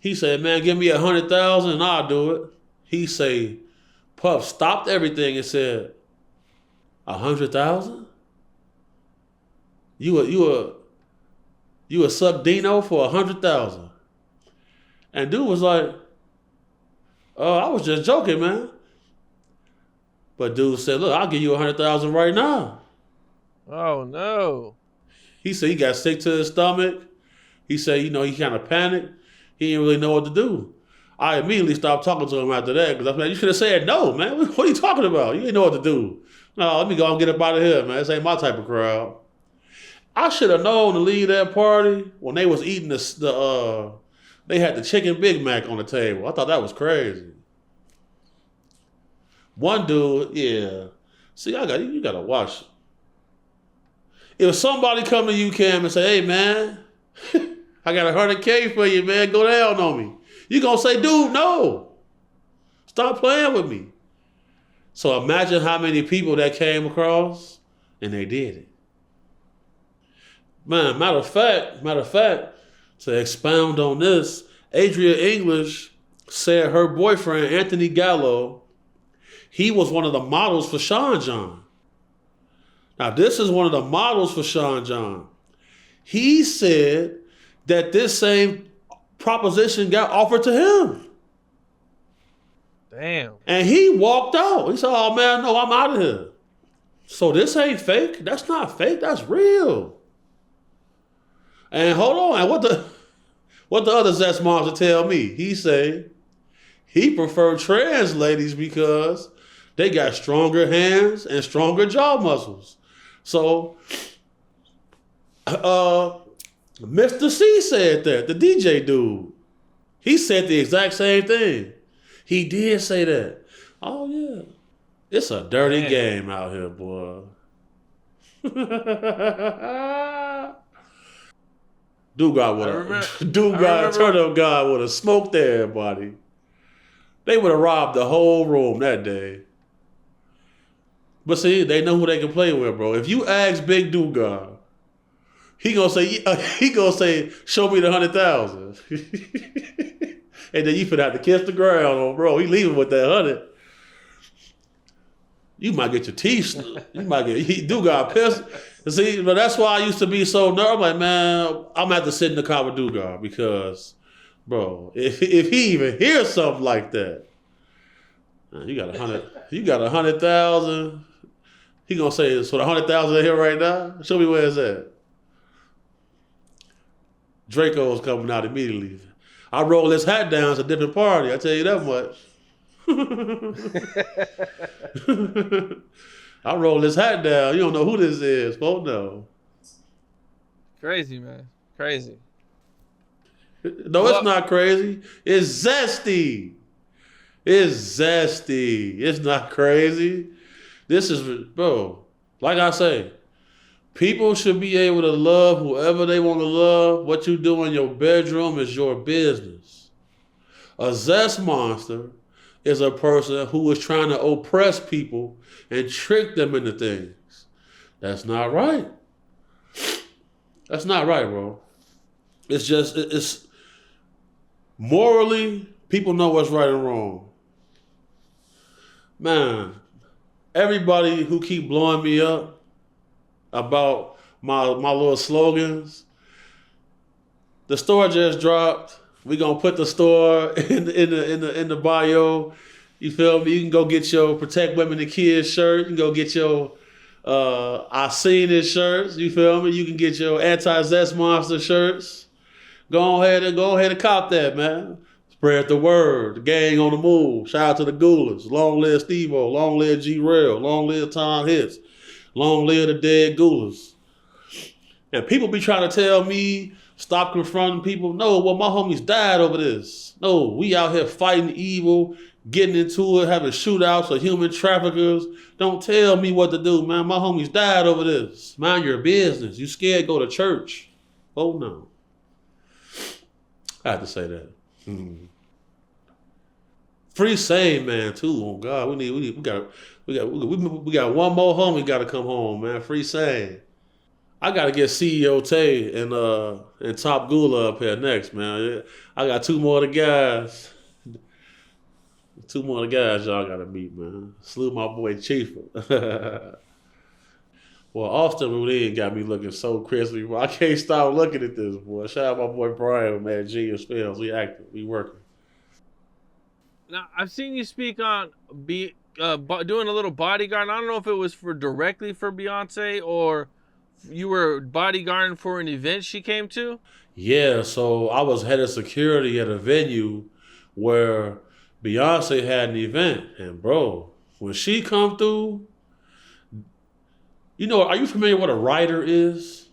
He said, man, give me 100,000 and I'll do it. He say, Puff stopped everything and said, 100,000? You a suck Dino for 100,000? And dude was like, oh, I was just joking, man. But dude said, look, I'll give you 100,000 right now. Oh no. He said he got sick to his stomach. He said, he kind of panicked. He didn't really know what to do. I immediately stopped talking to him after that because I was like, you should have said no, man. What are you talking about? You didn't know what to do. No, let me go and get up out of here, man. This ain't my type of crowd. I should have known to leave that party when they was eating they had the chicken Big Mac on the table. I thought that was crazy. One dude, yeah. See, you gotta watch. If somebody come to you, Cam, and say, hey, man, I got 100K for you, man. Go down on me. You gonna say, dude, no. Stop playing with me. So imagine how many people that came across and they did it. Man, matter of fact, To expound on this, Adria English said her boyfriend, Anthony Gallo, he was one of the models for Sean John. Now, this is one of the models for Sean John. He said that this same proposition got offered to him. Damn. And he walked out. He said, oh man, no, I'm out of here. So this ain't fake. That's not fake. That's real. And hold on. And what the other Zest monster tell me? He say he preferred trans ladies because they got stronger hands and stronger jaw muscles. So Mr. C said that, the DJ dude. He said the exact same thing. He did say that. Oh, yeah. It's a dirty game out here, boy. Turn up God would have smoked everybody. They would have robbed the whole room that day. But see, they know who they can play with, bro. If you ask Big Dugard, he gonna say, show me the 100,000. And then you finna have to kiss the ground on, bro. He leaving with that 100. You might get your teeth. Dugard pissed. See, but that's why I used to be so nervous. I'm like, man, I'm gonna have to sit in the car with Dugard because, bro, if he even hears something like that, man, you got 100,000. He gonna say, so the 100,000 in here right now? Show me where it's at. Draco's coming out immediately. I roll his hat down. It's a different party. I tell you that much. I roll his hat down. You don't know who this is. Oh no. Crazy, man. Crazy. No, it's not crazy. It's zesty. It's zesty. It's not crazy. This is, bro, like I say, people should be able to love whoever they want to love. What you do in your bedroom is your business. A zest monster is a person who is trying to oppress people and trick them into things. That's not right. That's not right, bro. It's morally, people know what's right and wrong. Man, everybody who keep blowing me up about my little slogans, the store just dropped. We gonna put the store in the bio. You feel me? You can go get your Protect Women and Kids shirt. You can go get your I Seen It shirts. You feel me? You can get your Anti-Zest Monster shirts. Go ahead and cop that, man. Spread the word. The gang on the move. Shout out to the Goulas. Long live Steve-O. Long live G-Rail. Long live Tom Hits. Long live the dead Goulas. And people be trying to tell me, stop confronting people. No, well, my homies died over this. No, we out here fighting evil, getting into it, having shootouts with human traffickers. Don't tell me what to do, man. My homies died over this. Mind your business. You scared, go to church. Oh, no. I had to say that. Mm-hmm. Free Sane, man, too. Oh God, we got one more homie got to come home, man. Free Sane. I got to get CEO Tay and Top Gula up here next, man. I got two more of the guys. Two more of the guys y'all got to meet, man. Salute my boy Chief. Well, Austin Rudin got me looking so crispy, bro. I can't stop looking at this, boy. Shout out my boy Brian, man. G and Spells. We active. We working. Now, I've seen you speak on doing a little bodyguard. I don't know if it was directly for Beyonce or you were bodyguarding for an event she came to. Yeah, so I was head of security at a venue where Beyonce had an event. And, bro, when she come through, you know, are you familiar with what a writer is?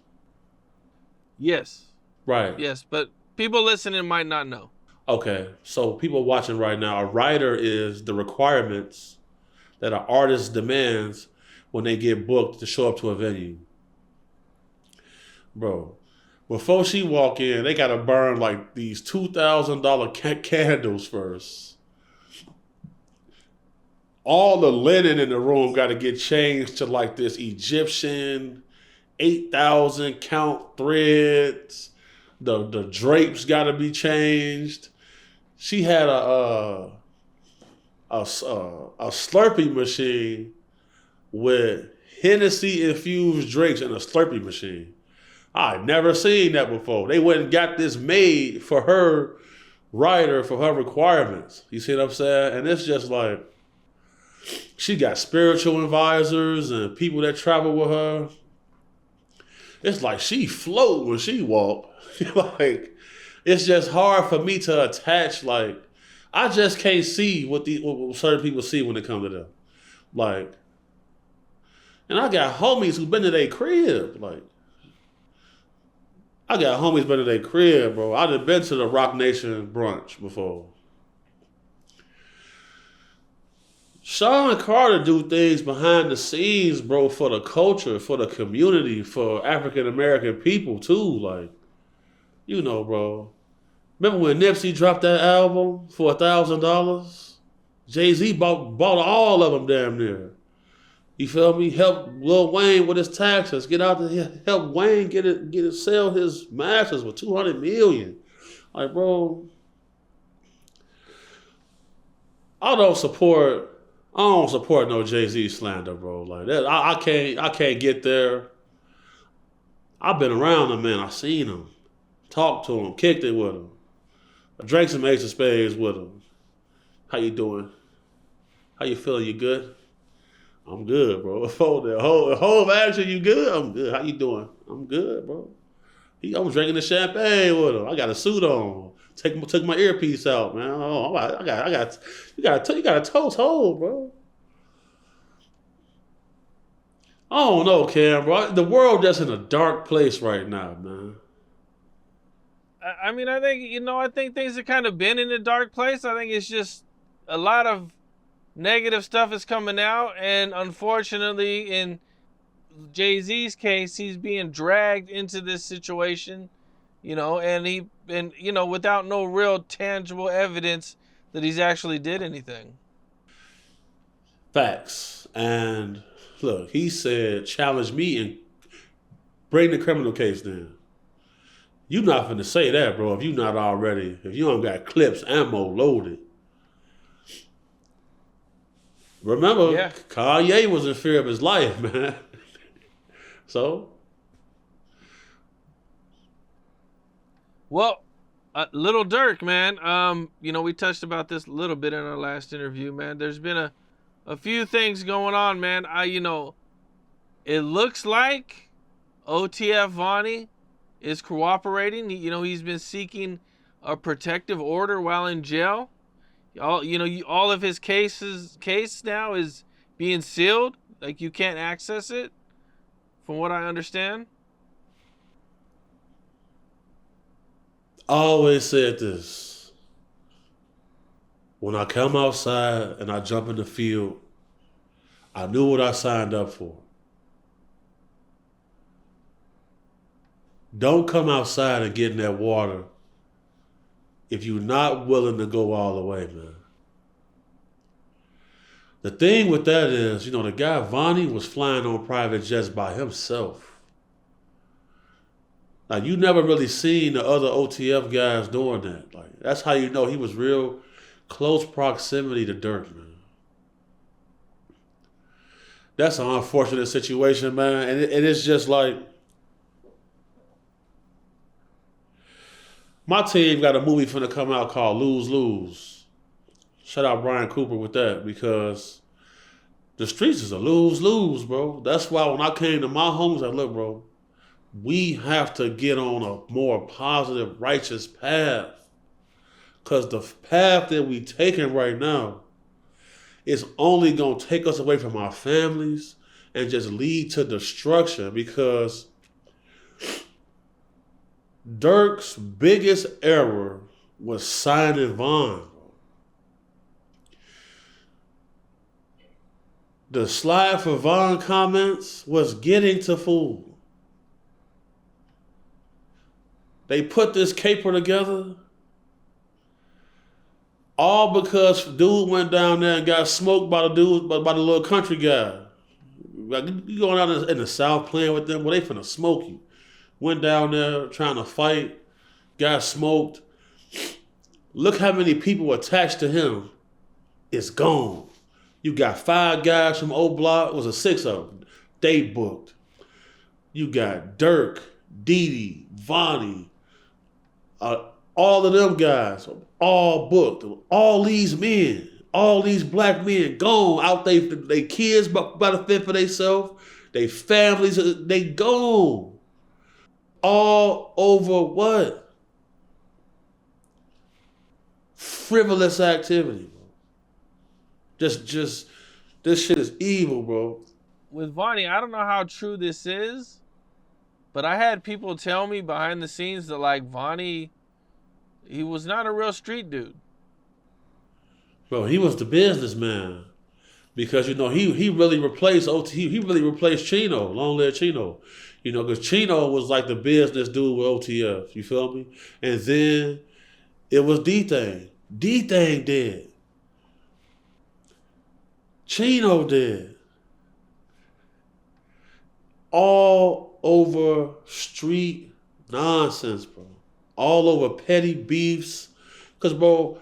Yes. Right. Yes, but people listening might not know. Okay, so people watching right now, a writer is the requirements that an artist demands when they get booked to show up to a venue. Bro, before she walk in, they got to burn like these $2,000 candles first. All the linen in the room got to get changed to like this Egyptian 8,000 count threads. The drapes got to be changed. She had a Slurpee machine with Hennessy infused drinks in a Slurpee machine. I never seen that before. They went and got this made for her writer, for her requirements. You see what I'm saying? And it's just like, she got spiritual advisors and people that travel with her. It's like she float when she walk. Like, it's just hard for me to attach. Like, I just can't see what certain people see when it comes to them. Like, and I got homies who've been to their crib. Like, I got homies been to their crib, bro. I done been to the Rock Nation brunch before. Sean Carter do things behind the scenes, bro, for the culture, for the community, for African American people too. Like, you know, bro. Remember when Nipsey dropped that album for $1,000? Jay-Z bought all of them damn near. You feel me? Help Lil Wayne with his taxes. Get out there, help Wayne get it, sell his masters for $200 million. Like, bro, I don't support no Jay-Z slander, bro. Like that, I can't get there. I've been around him, man. I seen him, talked to him, kicked it with him. I drank some Ace of Spades with him. How you doing? How you feeling? You good? I'm good, bro. The whole action, you good? I'm good. How you doing? I'm good, bro. I'm drinking the champagne with him. I got a suit on. Took my earpiece out, man. Oh, you got a toast hole, bro. I don't know, Cam, bro. The world just in a dark place right now, man. I mean, I think things have kind of been in a dark place. I think it's just a lot of negative stuff is coming out, and unfortunately, in Jay-Z's case, he's being dragged into this situation, and without no real tangible evidence that he's actually did anything. Facts. And look, he said, challenge me and bring the criminal case down. You not finna say that, bro, if you don't got clips, ammo loaded. Remember, yeah. Kanye was in fear of his life, man. So? Well, Lil Durk, man, we touched about this a little bit in our last interview, man. There's been a few things going on, man. It looks like OTF Vonnie is cooperating. He's been seeking a protective order while in jail. All of his case now is being sealed. Like, you can't access it, from what I understand. I always said this. When I come outside and I jump in the field, I knew what I signed up for. Don't come outside and get in that water if you're not willing to go all the way, man. The thing with that is, the guy Vonnie was flying on private jets by himself. Now, you never really seen the other OTF guys doing that. Like, that's how you know he was real close proximity to Durk, man. That's an unfortunate situation, man. And it's just like, my team got a movie finna come out called Lose Lose. Shout out Brian Cooper with that, because the streets is a lose-lose, bro. That's why when I came to my homes, I look, bro, we have to get on a more positive, righteous path. Because the path that we taking right now is only going to take us away from our families and just lead to destruction, because Durk's biggest error was signing Von. The slide for Von comments was getting to fool. They put this caper together all because dude went down there and got smoked by the little country guy. Like, you going down in the South playing with them, well, they finna smoke you. Went down there trying to fight. got smoked. Look how many people attached to him is gone. You got 5 guys from O Block, was a 6 of them. They booked. You got Durk, Diddy, Vonnie, all of them guys, all booked. All these men, all these black men gone out. They kids about to fend for themselves. They families, they gone. All over what? Frivolous activity, bro. Just this shit is evil, bro. With Vonnie, I don't know how true this is, but I had people tell me behind the scenes that like Vonnie, he was not a real street dude. Bro, he was the businessman. Because he really replaced OT. He really replaced Chino, Long Live Chino. Because Chino was like the business dude with OTF. You feel me? And then it was D-Thing. D-Thing did. Chino did. All over street nonsense, bro. All over petty beefs. Because, bro,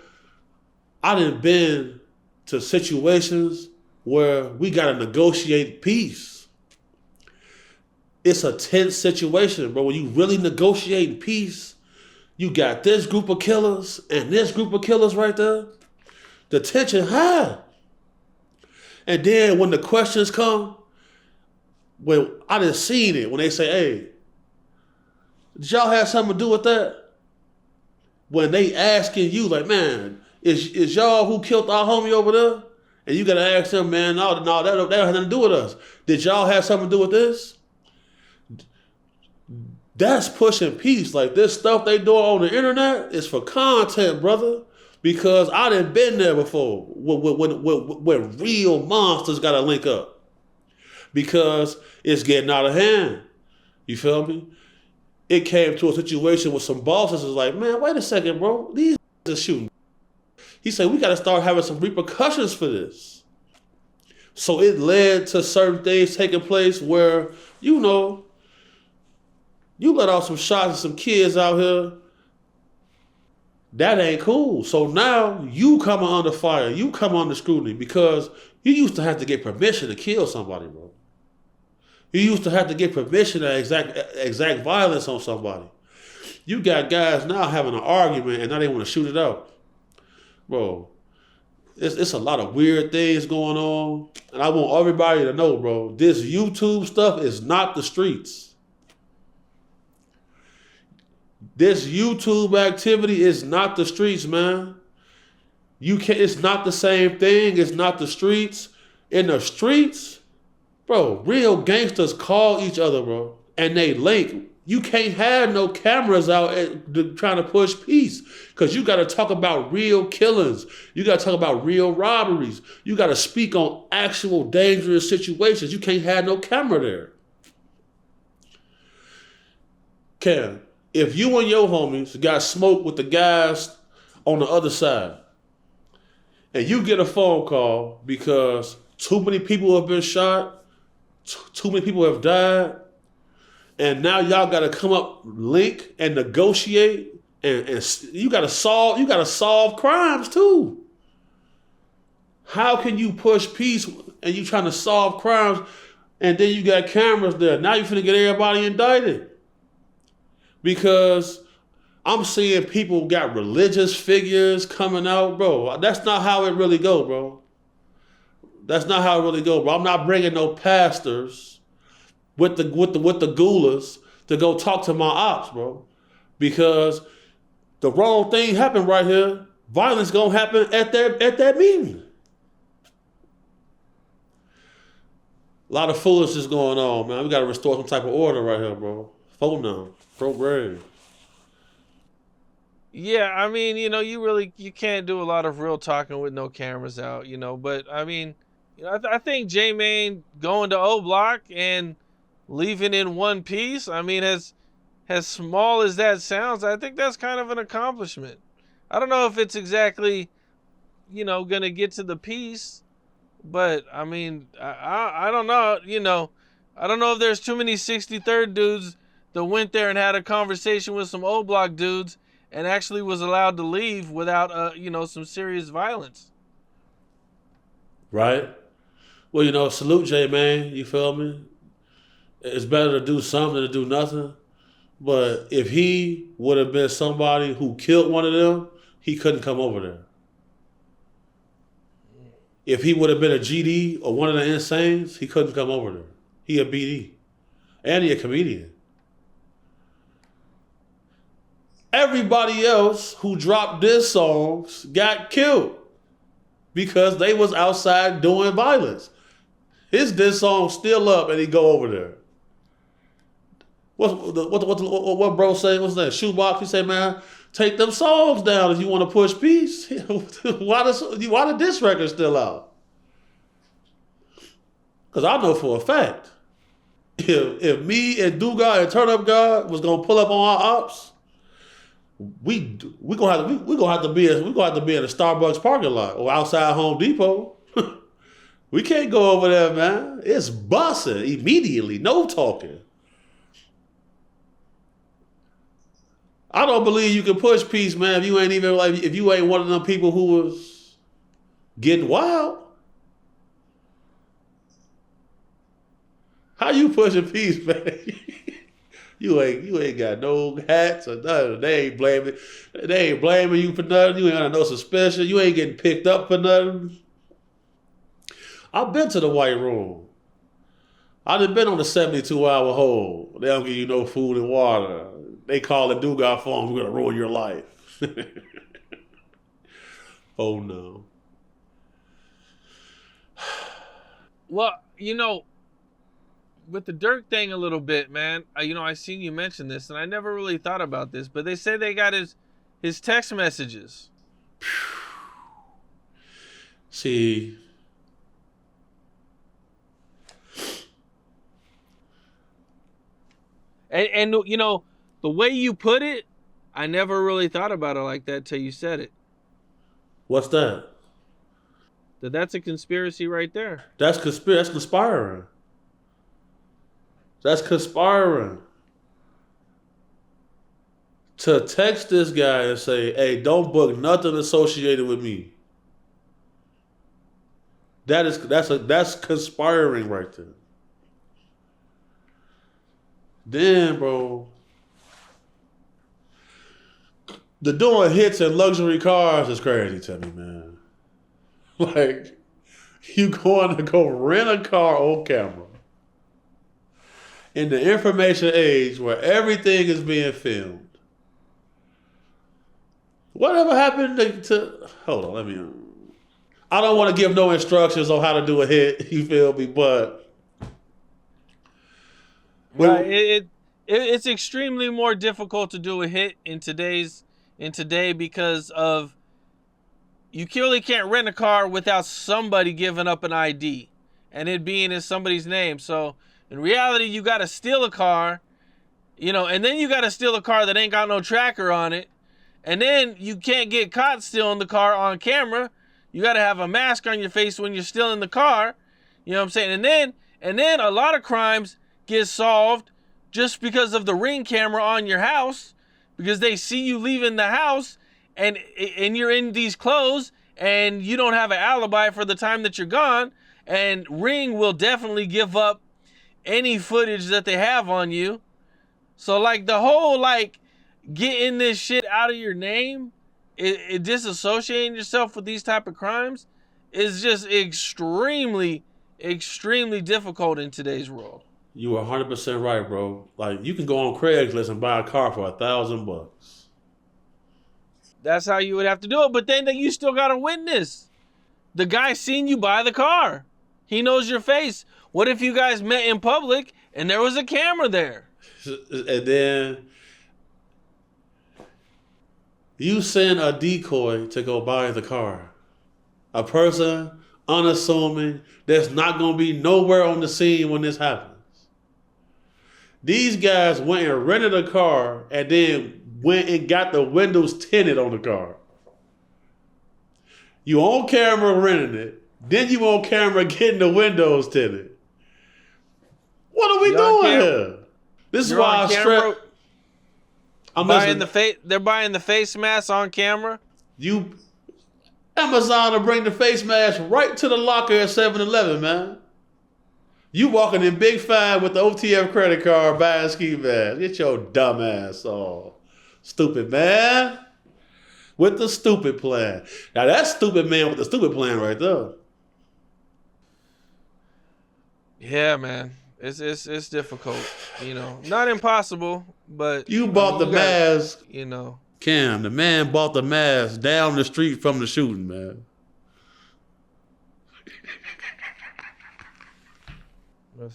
I done been to situations where we got to negotiate peace. It's a tense situation, bro. When you really negotiate peace, you got this group of killers and this group of killers right there. The tension high. And then when the questions come, when I done seen it, when they say, hey, did y'all have something to do with that? When they asking you, like, man, is y'all who killed our homie over there? And you gotta ask them, man, no, that don't have nothing to do with us. Did y'all have something to do with this? That's pushing peace. Like, this stuff they doing on the internet is for content, brother. Because I done been there before when real monsters gotta link up. Because it's getting out of hand. You feel me? It came to a situation where some bosses was like, man, wait a second, bro. These are shooting. He said, we got to start having some repercussions for this. So it led to certain things taking place where, you let off some shots at some kids out here. That ain't cool. So now you come under fire. You come under scrutiny because you used to have to get permission to kill somebody, bro. You used to have to get permission to exact violence on somebody. You got guys now having an argument and now they want to shoot it out. Bro, it's a lot of weird things going on. And I want everybody to know, bro, this YouTube stuff is not the streets. This YouTube activity is not the streets, man. It's not the same thing. It's not the streets. In the streets, bro, real gangsters call each other, bro, and they link. You can't have no cameras out trying to push peace because you got to talk about real killings. You got to talk about real robberies. You got to speak on actual dangerous situations. You can't have no camera there. Ken, if you and your homies got smoked with the guys on the other side and you get a phone call because too many people have been shot, too many people have died, and now y'all got to come up, link, and negotiate, and you got to solve crimes too. How can you push peace and you trying to solve crimes, and then you got cameras there? Now you finna get everybody indicted because I'm seeing people got religious figures coming out, bro. That's not how it really go, bro. That's not how it really go, bro. I'm not bringing no pastors with the gulas to go talk to my ops, bro. Because the wrong thing happened right here. Violence gonna happen at that meeting. A lot of foolishness going on, man. We gotta restore some type of order right here, bro. Phone down, program. Yeah, I mean, you can't do a lot of real talking with no cameras out, but I mean, I think J-Mane going to O Block and leaving in one piece, I mean, as small as that sounds, I think that's kind of an accomplishment. I don't know if it's exactly, going to get to the piece, but I mean, I don't know, I don't know if there's too many 63rd dudes that went there and had a conversation with some O Block dudes and actually was allowed to leave without, some serious violence. Right? Well, salute Jay, man. You feel me? It's better to do something than to do nothing. But if he would have been somebody who killed one of them, he couldn't come over there. If he would have been a GD or one of the Insanes, he couldn't come over there. He a BD. And he a comedian. Everybody else who dropped diss songs got killed because they was outside doing violence. His diss song's still up and he go over there. What bro say? What's that? Shoebox? He say, man, take them songs down if you want to push peace. Why the diss record still out? Because I know for a fact, if me and Do God and Turn Up God was gonna pull up on our ops, we gonna have to be in a Starbucks parking lot or outside Home Depot. We can't go over there, man. It's busting immediately, no talking. I don't believe you can push peace, man, if you ain't one of them people who was getting wild. How you pushing peace, man? You ain't got no hats or nothing. They ain't blaming you for nothing. You ain't under no suspicion. You ain't getting picked up for nothing. I've been to the White Room. I done been on the 72-hour hold. They don't give you no food and water. They call the Do-God phone, we're going to ruin your life. Oh, no. Well, with the Durk thing a little bit, man, I seen you mention this, and I never really thought about this, but they say they got his text messages. See, and the way you put it, I never really thought about it like that till you said it. what's that? That's a conspiracy right there. That's conspiring. That's conspiring. To text this guy and say, hey, don't book nothing associated with me. That's conspiring right there. Then, bro, the doing hits in luxury cars is crazy to me, man. Like, you going to go rent a car on camera in the information age where everything is being filmed. Whatever happened to hold on, I don't want to give no instructions on how to do a hit, you feel me, but Right. It's extremely more difficult to do a hit in today because of you really can't rent a car without somebody giving up an ID and it being in somebody's name. So in reality, you got to steal a car, and then you got to steal a car that ain't got no tracker on it. And then you can't get caught stealing the car on camera. You got to have a mask on your face when you're stealing the car. You know what I'm saying? And then a lot of crimes get solved just because of the Ring camera on your house, because they see you leaving the house and you're in these clothes and you don't have an alibi for the time that you're gone, and Ring will definitely give up any footage that they have on you. So the whole getting this shit out of your name, it disassociating yourself with these type of crimes is just extremely, extremely difficult in today's world. You are 100% right, bro. You can go on Craigslist and buy a car for $1,000. That's how you would have to do it. But then you still got a witness. The guy seen you buy the car. He knows your face. What if you guys met in public and there was a camera there? And then you send a decoy to go buy the car. A person unassuming that's not going to be nowhere on the scene when this happens. These guys went and rented a car and then went and got the windows tinted on the car. You on camera renting it, then you on camera getting the windows tinted. What are we doing here? This is why They're buying the face mask on camera. Amazon will bring the face mask right to the locker at 7-Eleven, man. You walking in Big Five with the OTF credit card buying ski mask. Get your dumb ass on. Stupid man. With the stupid plan. Now that's stupid man with the stupid plan right there. Yeah, man. It's difficult. You know, not impossible, but you bought the mask. You know, Cam, the man bought the mask down the street from the shooting, man.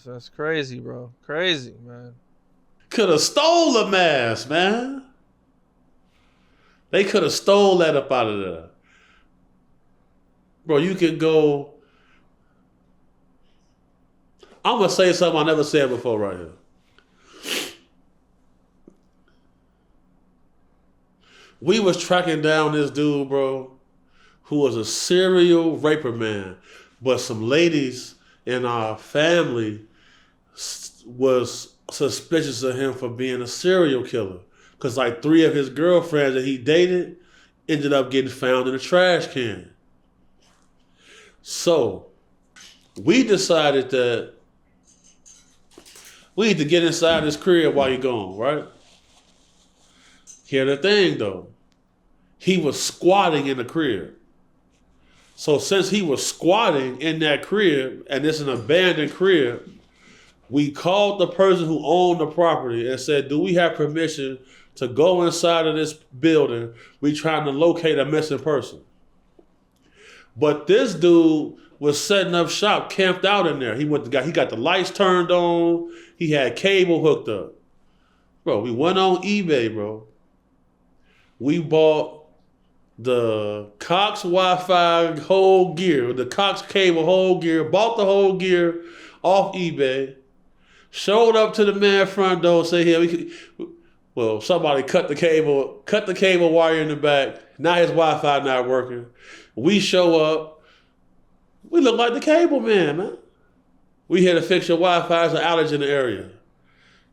That's crazy, bro. Crazy, man. Could have stole the mask, man. They could have stole that up out of there. Bro, you could go. I'm going to say something I never said before right here. We was tracking down this dude, bro, who was a serial raper, man. But some ladies in our family was suspicious of him for being a serial killer. Because like 3 of his girlfriends that he dated ended up getting found in a trash can. So we decided that we need to get inside this crib while you're gone, right? Here's the thing though. He was squatting in the crib. So since he was squatting in that crib, and it's an abandoned crib, we called the person who owned the property and said, do we have permission to go inside of this building? We trying to locate a missing person. But this dude was setting up shop, camped out in there. He got the lights turned on. He had cable hooked up. Bro, we went on eBay, bro. We bought the Cox Wi-Fi whole gear, the Cox cable whole gear, bought the whole gear off eBay, showed up to the man front door, say, here, somebody cut the cable wire in the back. Now his Wi-Fi not working. We show up. We look like the cable man. We here to fix your Wi-Fi. There's an outage in the area.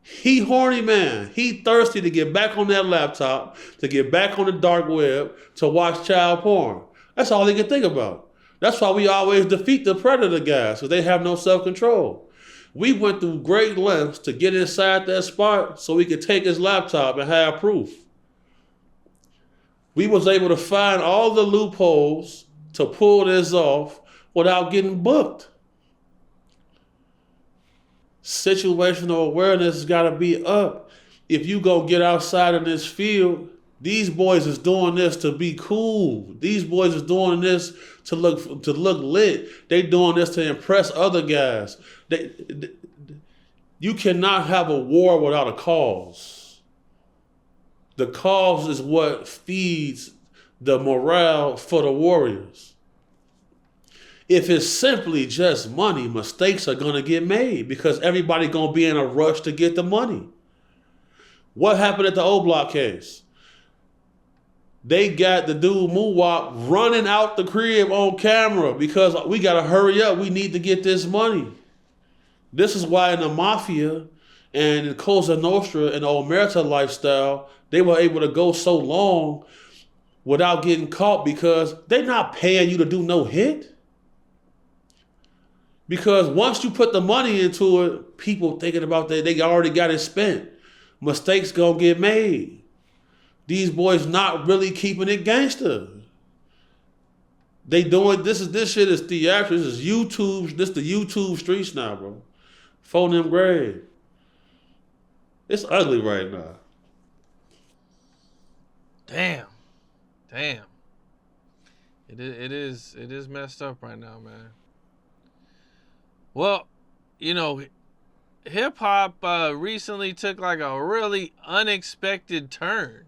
He horny, man. He thirsty to get back on that laptop, to get back on the dark web, to watch child porn. That's all he can think about. That's why we always defeat the predator guys, because they have no self-control. We went through great lengths to get inside that spot so we could take his laptop and have proof. We was able to find all the loopholes to pull this off without getting booked. Situational awareness has got to be up. If you go get outside in this field, these boys is doing this to be cool. These boys is doing this to look lit. They doing this to impress other guys. You cannot have a war without a cause. The cause is what feeds the morale for the warriors. If it's simply just money, mistakes are going to get made because everybody going to be in a rush to get the money. What happened at the O Block case? They got the dude Muwap running out the crib on camera because we got to hurry up. We need to get this money. This is why in the Mafia and in Cosa Nostra and the Omerta lifestyle, they were able to go so long without getting caught because they're not paying you to do no hit. Because once you put the money into it, people thinking about that, they already got it spent. Mistakes gonna get made. These boys not really keeping it gangster. They doing this shit is theatrics. This is YouTube. This the YouTube streets now, bro. Phone them grave. It's ugly right now. Damn. It is messed up right now, man. Well, you know, hip hop recently took like a really unexpected turn.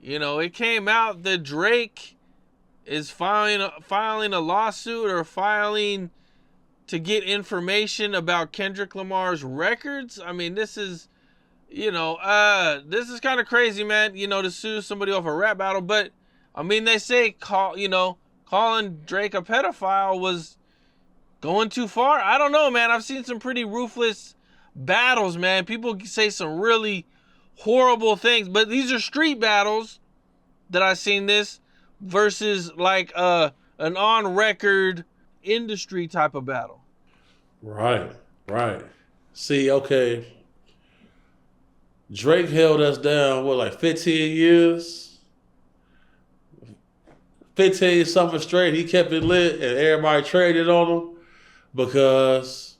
You know, it came out that Drake is filing a lawsuit or filing to get information about Kendrick Lamar's records. I mean, this is, you know, this is kind of crazy, man, you know, to sue somebody off a rap battle. But, I mean, they say, calling Drake a pedophile was going too far. I don't know, man. I've seen some pretty ruthless battles, man. People say some really horrible things. But these are street battles that I've seen this versus like an on record industry type of battle. Right. See, okay. Drake held us down, what, like 15 years? 15 something straight. He kept it lit and everybody traded on him because,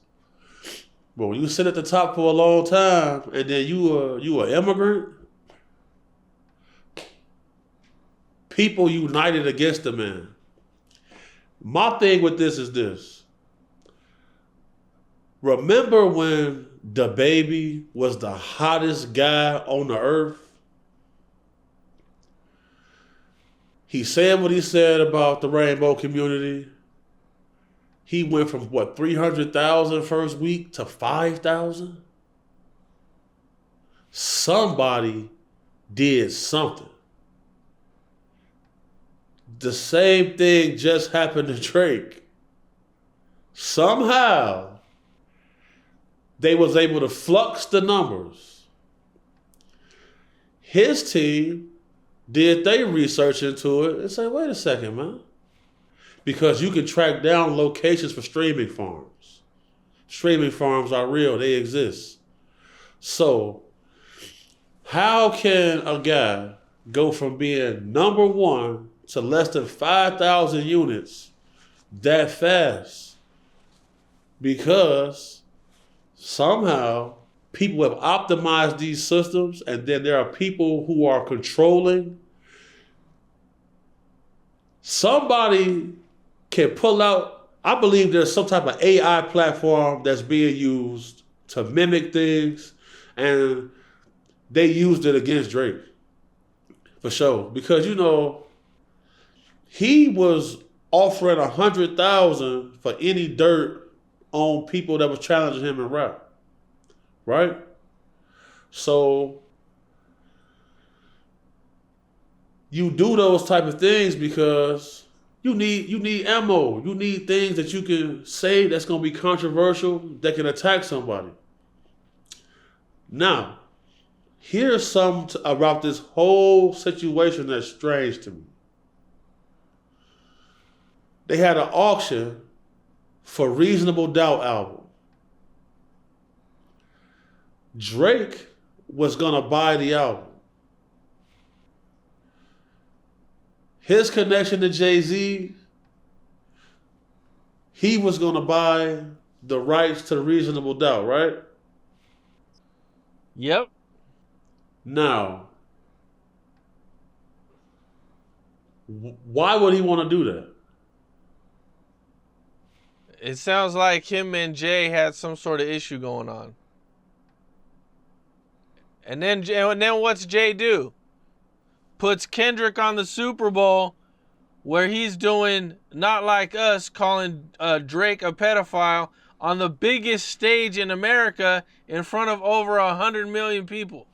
well, you sit at the top for a long time and then you an immigrant. People united against the man. My thing with this is this. Remember when DaBaby was the hottest guy on the earth? He said what he said about the rainbow community. He went from, 300,000 first week to 5,000? Somebody did something. The same thing just happened to Drake. Somehow, they was able to flux the numbers. His team did their research into it and say, wait a second, man. Because you can track down locations for streaming farms. Streaming farms are real, they exist. So, how can a guy go from being number one to less than 5,000 units that fast? Because somehow people have optimized these systems and then there are people who are controlling. Somebody can pull out, I believe there's some type of AI platform that's being used to mimic things, and they used it against Drake. For sure. Because, he was offering 100,000 for any dirt on people that was challenging him in rap. Right? So you do those type of things because you need ammo. You need things that you can say that's going to be controversial, that can attack somebody. Now, here's something about this whole situation that's strange to me. They had an auction for Reasonable Doubt album. Drake was going to buy the album. His connection to Jay-Z, he was going to buy the rights to Reasonable Doubt, right? Yep. Now, why would he want to do that? It sounds like him and Jay had some sort of issue going on. And then what's Jay do? Puts Kendrick on the Super Bowl where he's doing Not Like Us, calling Drake a pedophile on the biggest stage in America in front of over 100 million people.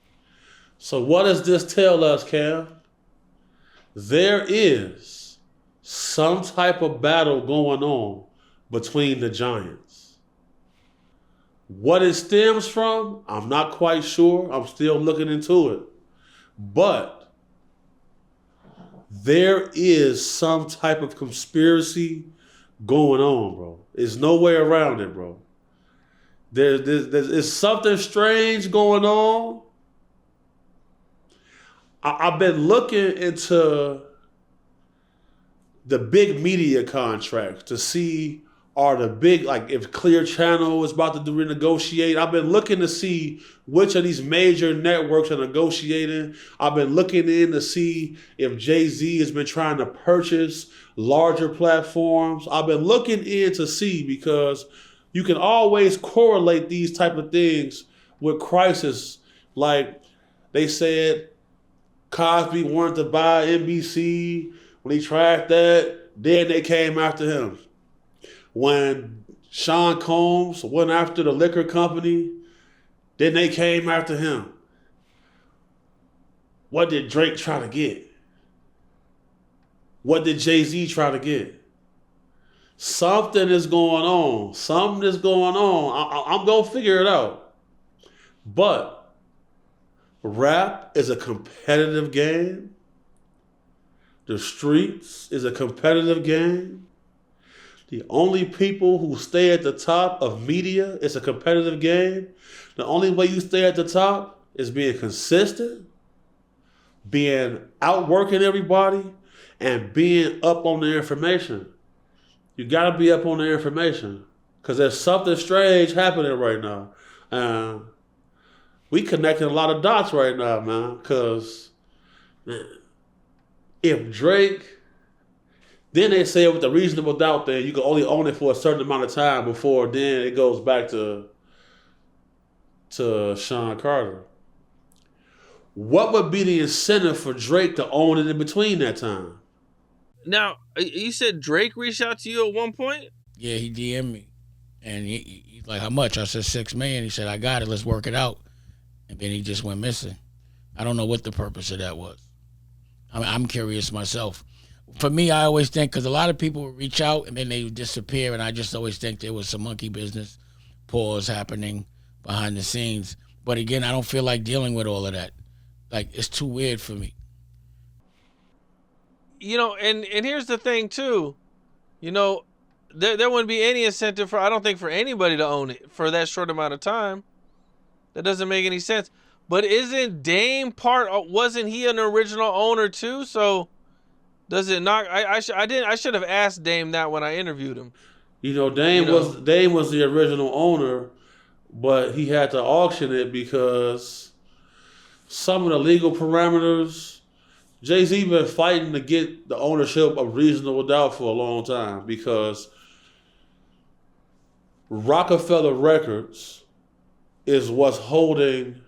So what does this tell us, Cam? There is some type of battle going on between the giants. What it stems from, I'm not quite sure. I'm still looking into it. But there is some type of conspiracy going on, bro. There's no way around it, bro. There's something strange going on. I've been looking into the big media contracts to see are the big, like if Clear Channel is about to renegotiate. I've been looking to see which of these major networks are negotiating. I've been looking in to see if Jay-Z has been trying to purchase larger platforms. I've been looking in to see because you can always correlate these type of things with crisis. Like they said, Cosby wanted to buy NBC. When he tried that, then they came after him. When Sean Combs went after the liquor company, then they came after him. What did Drake try to get? What did Jay-Z try to get? Something is going on. I'm going to figure it out. But Rap is a competitive game. The streets is a competitive game. The only people who stay at the top of media is a competitive game. The only way you stay at the top is being consistent, being outworking everybody, and being up on the information. You gotta be up on the information because there's something strange happening right now. We connecting a lot of dots right now, man. Because if Drake, then they say with the reasonable doubt thing, you can only own it for a certain amount of time before then it goes back to Sean Carter. What would be the incentive for Drake to own it in between that time? Now, you said Drake reached out to you at one point? Yeah, he DM'd me. And he's like, how much? I said, $6 million. He said, I got it. Let's work it out. And then he just went missing. I don't know what the purpose of that was. I'm curious myself. For me, I always think, because a lot of people would reach out and then they would disappear, and I just always think there was some monkey business pause happening behind the scenes. But again, I don't feel like dealing with all of that. Like, it's too weird for me. You know, and here's the thing, too. You know, there wouldn't be any incentive for, I don't think, for anybody to own it for that short amount of time. That doesn't make any sense. But isn't Dame wasn't he an original owner, too? So does it not? I should have asked Dame that when I interviewed him. You know, Dame was the original owner, but he had to auction it because some of the legal parameters. Jay-Z been fighting to get the ownership of Reasonable Doubt for a long time because Rockefeller Records is what's holding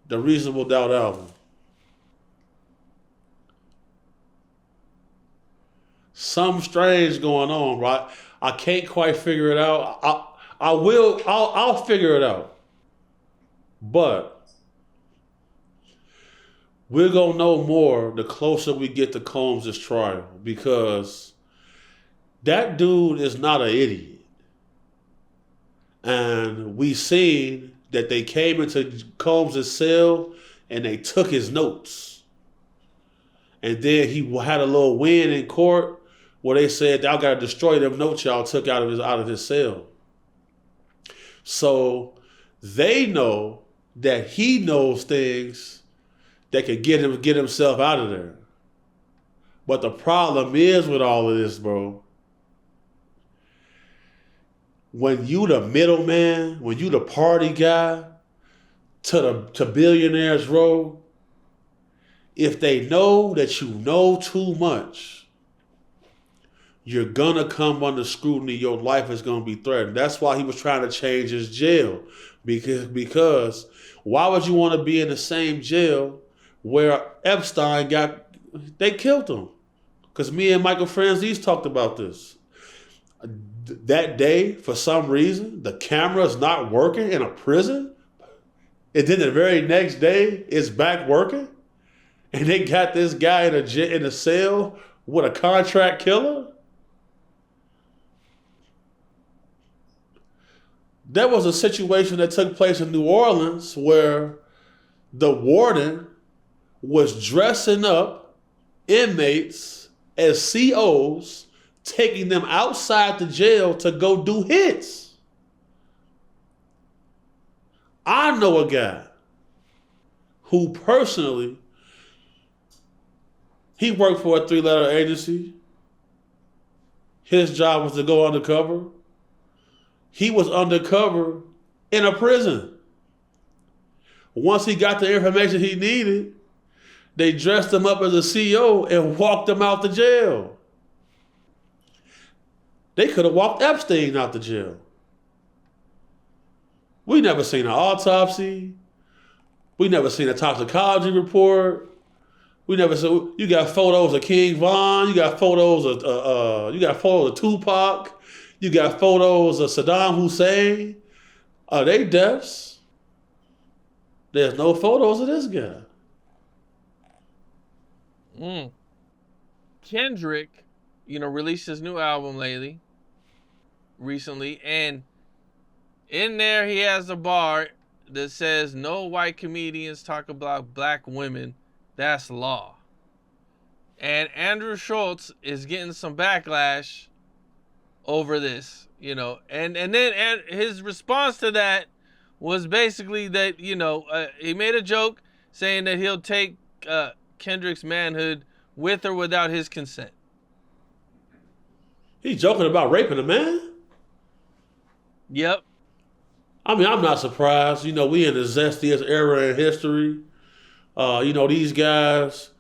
the Reasonable Doubt album. Something strange going on, right? I can't quite figure it out. I'll figure it out. But we're going to know more the closer we get to Combs' trial because that dude is not an idiot. And we seen that they came into Combs' cell and they took his notes. And then he had a little win in court where they said, y'all got to destroy them notes y'all took out of his cell. So they know that he knows things that could get himself out of there. But the problem is with all of this, bro, when you the middleman, when you the party guy to Billionaires Row, if they know that you know too much, you're gonna come under scrutiny. Your life is gonna be threatened. That's why he was trying to change his jail. Because why would you want to be in the same jail where Epstein they killed him? Because me and Michael Franzese talked about this. That day, for some reason, the camera's not working in a prison. And then the very next day, it's back working. And they got this guy in a cell with a contract killer. There was a situation that took place in New Orleans where the warden was dressing up inmates as COs, taking them outside the jail to go do hits. I know a guy who personally, he worked for a 3-letter agency. His job was to go undercover. He was undercover in a prison. Once he got the information he needed, they dressed him up as a CO and walked him out the jail. They could have walked Epstein out the jail. We never seen an autopsy. We never seen a toxicology report. We never saw. You got photos of King Von. You got photos of Tupac. You got photos of Saddam Hussein. Are they deaths? There's no photos of this guy. Kendrick, released his new album recently, and in there he has a bar that says no white comedians talk about black women. That's law. And Andrew Schultz is getting some backlash over this, you know. And then his response to that was basically that, you know, he made a joke saying that he'll take Kendrick's manhood with or without his consent. He's joking about raping a man? Yep. I mean, I'm not surprised. You know, we in the zestiest era in history. You know, these guys,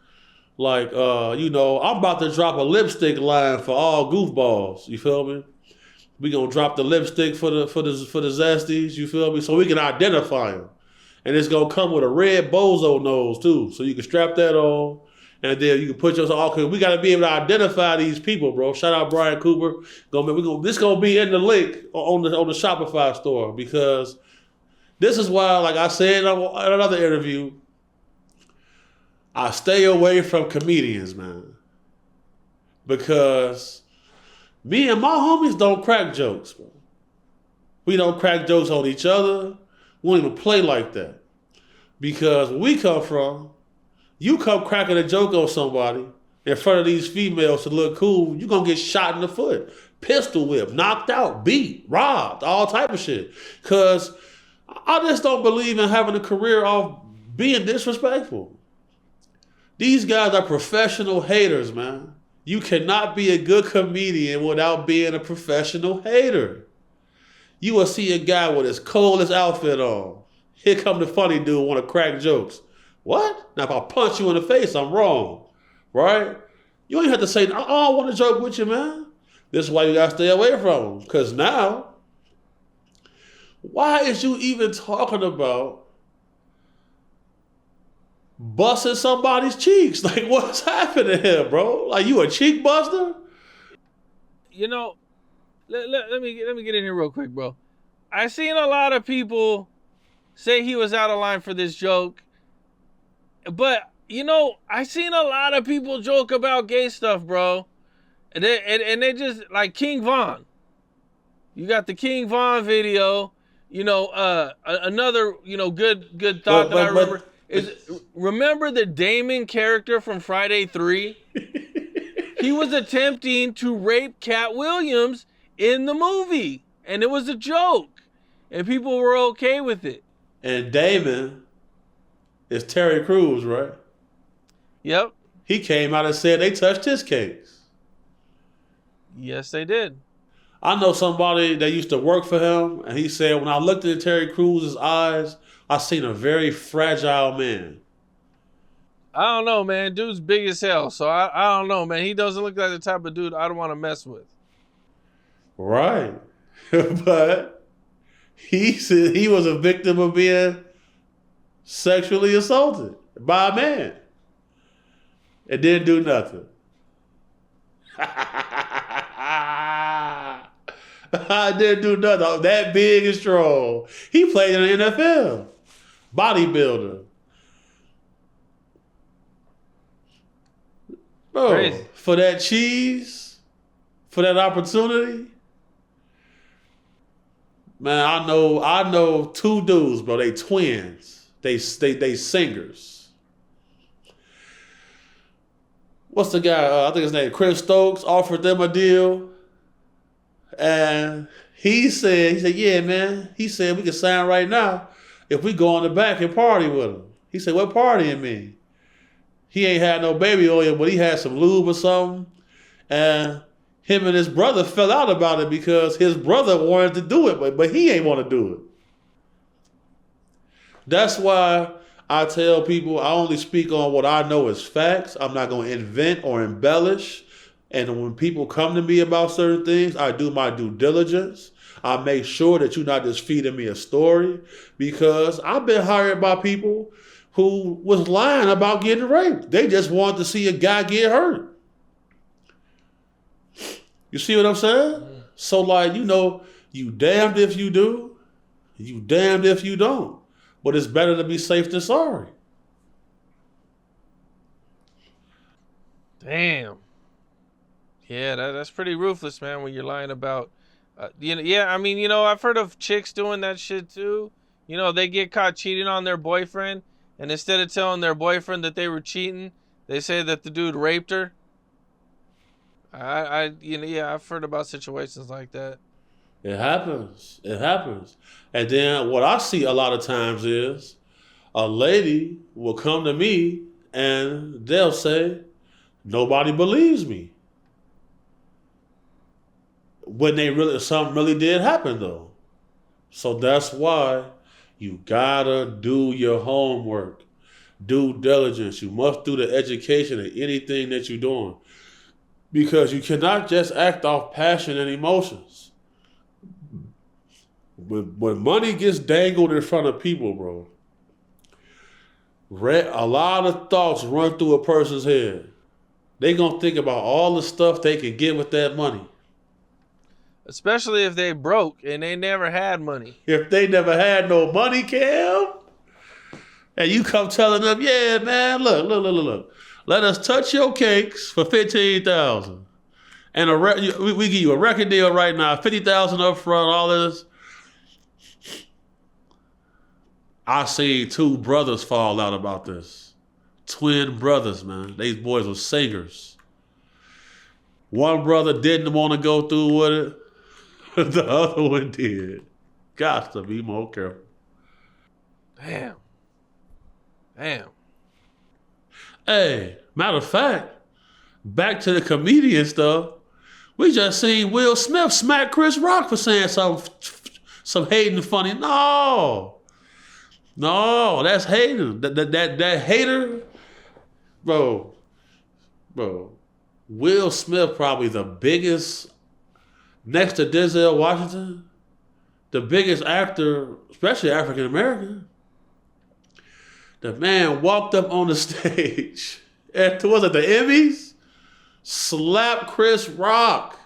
like, you know, I'm about to drop a lipstick line for all goofballs. You feel me? We gonna drop the lipstick for the zesties. You feel me? So we can identify them, and it's gonna come with a red bozo nose too. So you can strap that on, and then you can put yourself. Okay, we gotta be able to identify these people, bro. Shout out Brian Cooper. This gonna be in the link on the Shopify store, because this is why, like I said in another interview, I stay away from comedians, man, because me and my homies don't crack jokes, bro. We don't crack jokes on each other. We don't even play like that. Because where we come from, you come cracking a joke on somebody in front of these females to look cool, you're going to get shot in the foot, pistol whipped, knocked out, beat, robbed, all type of shit. Because I just don't believe in having a career off being disrespectful. These guys are professional haters, man. You cannot be a good comedian without being a professional hater. You will see a guy with his coldest outfit on. Here come the funny dude want to crack jokes. What? Now if I punch you in the face, I'm wrong. Right? You ain't have to say, I don't want to joke with you, man. This is why you got to stay away from him. Because now, why is you even talking about busting somebody's cheeks? Like, what's happening here, bro? Like, you a cheek buster? You know, let me get in here real quick, bro. I seen a lot of people say he was out of line for this joke, but you know, I seen a lot of people joke about gay stuff, bro, and they just like King Von. You got the King Von video. You know, another good thought that I remember. Remember the Damon character from Friday 3? He was attempting to rape Katt Williams in the movie, and it was a joke, and people were okay with it. And Damon is Terry Crews, right? Yep. He came out and said they touched his case. Yes, they did. I know somebody that used to work for him, and he said, when I looked into Terry Crews' eyes, I seen a very fragile man. I don't know, man. Dude's big as hell, so I don't know, man. He doesn't look like the type of dude I'd want to mess with. Right. But he said he was a victim of being sexually assaulted by a man. It didn't do nothing. I didn't do nothing. I'm that big and strong. He played in the NFL. Bodybuilder. Bro, Crazy. For that cheese, for that opportunity, man, I know two dudes, bro. They twins. They singers. What's the guy? I think his name Chris Stokes offered them a deal. And he said, yeah, man. He said, we can sign right now if we go on the back and party with him. He said, what partying mean? He ain't had no baby oil, but he had some lube or something. And him and his brother fell out about it because his brother wanted to do it, but he ain't want to do it. That's why I tell people I only speak on what I know as facts. I'm not going to invent or embellish. And when people come to me about certain things, I do my due diligence. I make sure that you're not just feeding me a story, because I've been hired by people who was lying about getting raped. They just wanted to see a guy get hurt. You see what I'm saying? Mm. So, like, you know, you damned if you do, you damned if you don't. But it's better to be safe than sorry. Damn. Yeah, that's pretty ruthless, man, when you're lying about, yeah, I mean, you know, I've heard of chicks doing that shit too. You know, they get caught cheating on their boyfriend, and instead of telling their boyfriend that they were cheating, they say that the dude raped her. I've heard about situations like that. It happens. It happens. And then what I see a lot of times is a lady will come to me and they'll say, nobody believes me. When something really did happen though. So that's why you gotta do your homework, due diligence. You must do the education in anything that you're doing. Because you cannot just act off passion and emotions. When money gets dangled in front of people, bro, a lot of thoughts run through a person's head. They gonna think about all the stuff they can get with that money. Especially if they broke and they never had money. If they never had no money, Cam, and you come telling them, yeah, man, look. Let us touch your cakes for $15,000. And we give you a record deal right now, $50,000 up front, all this. I seen two brothers fall out about this. Twin brothers, man. These boys were singers. One brother didn't want to go through with it. The other one did. Got to be more careful. Damn. Hey, matter of fact, back to the comedian stuff. We just seen Will Smith smack Chris Rock for saying some hating funny. No, that's hating. That hater, bro. Will Smith probably the biggest, next to Denzel Washington, the biggest actor, especially African American. The man walked up on the stage at, was it the Emmys? Slapped Chris Rock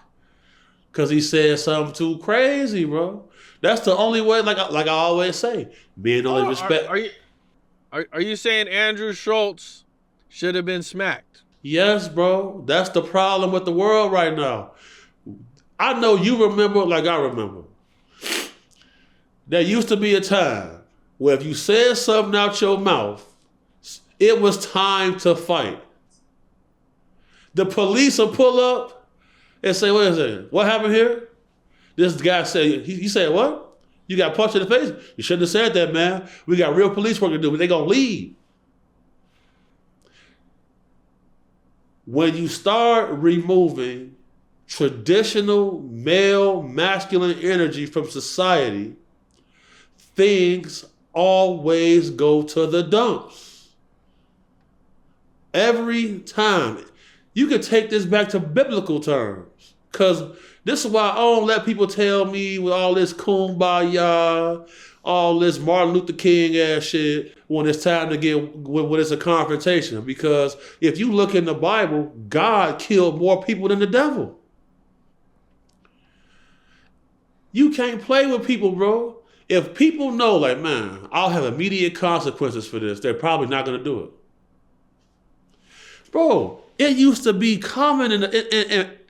because he said something too crazy, bro. That's the only way, like I always say, being only respect. Are you saying Andrew Schultz should have been smacked? Yes, bro. That's the problem with the world right now. I know you remember, like I remember. There used to be a time where if you said something out your mouth, it was time to fight. The police will pull up and say, wait a second, what happened here? This guy said, he said, what? You got punched in the face? You shouldn't have said that, man. We got real police work to do, but they're going to leave. When you start removing traditional male masculine energy from society, things always go to the dumps. Every time. You can take this back to biblical terms. Because this is why I don't let people tell me with all this kumbaya, all this Martin Luther King ass shit when it's time to get, when it's a confrontation. Because if you look in the Bible, God killed more people than the devil. You can't play with people, bro. If people know, like, man, I'll have immediate consequences for this, they're probably not going to do it. Bro, it used to be common,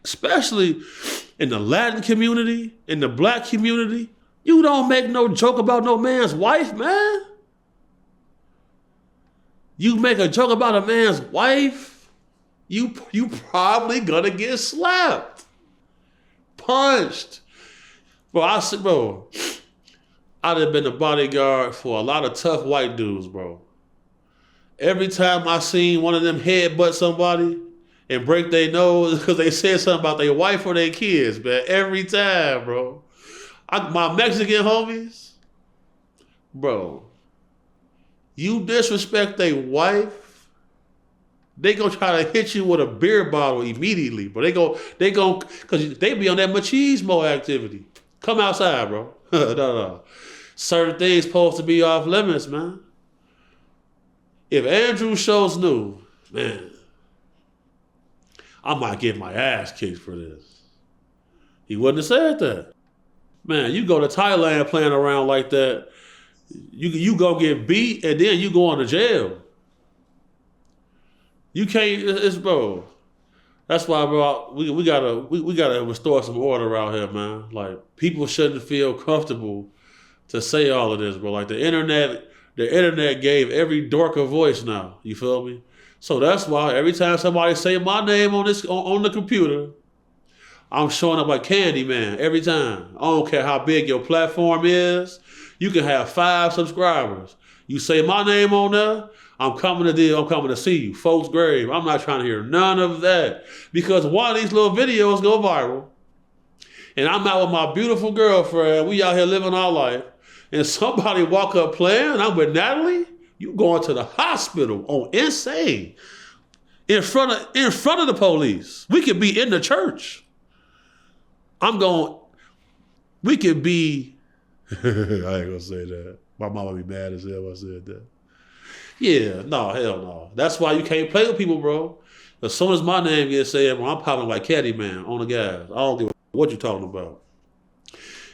especially in the Latin community, in the black community, you don't make no joke about no man's wife, man. You make a joke about a man's wife, you probably gonna get slapped, punched. Bro, I'd have been a bodyguard for a lot of tough white dudes, bro. Every time I seen one of them headbutt somebody and break their nose because they said something about their wife or their kids, man. Every time, bro. My Mexican homies, bro, you disrespect their wife, they gonna try to hit you with a beer bottle immediately, but they go, because they be on that machismo activity. Come outside, bro. No. Certain things supposed to be off limits, man. If Andrew Schultz knew, man, I might get my ass kicked for this, he wouldn't have said that. Man, you go to Thailand playing around like that, you go get beat and then you go on to jail. You can't, bro. That's why, bro, we gotta restore some order out here, man. Like, people shouldn't feel comfortable to say all of this, bro. Like the internet gave every dork a voice now. You feel me? So that's why every time somebody say my name on the computer, I'm showing up like Candyman every time. I don't care how big your platform is. You can have 5 subscribers. You say my name on there, I'm coming to see you. Folks' grave. I'm not trying to hear none of that. Because one of these little videos go viral. And I'm out with my beautiful girlfriend. We out here living our life. And somebody walk up playing, and I'm with Natalie. You going to the hospital on insane. In front of the police. We could be in the church. We could be, I ain't gonna say that. My mama be mad as hell if I said that. Yeah, no, hell no. That's why you can't play with people, bro. As soon as my name gets said, bro, I'm popping like Candyman on the gas. I don't give a what you talking about.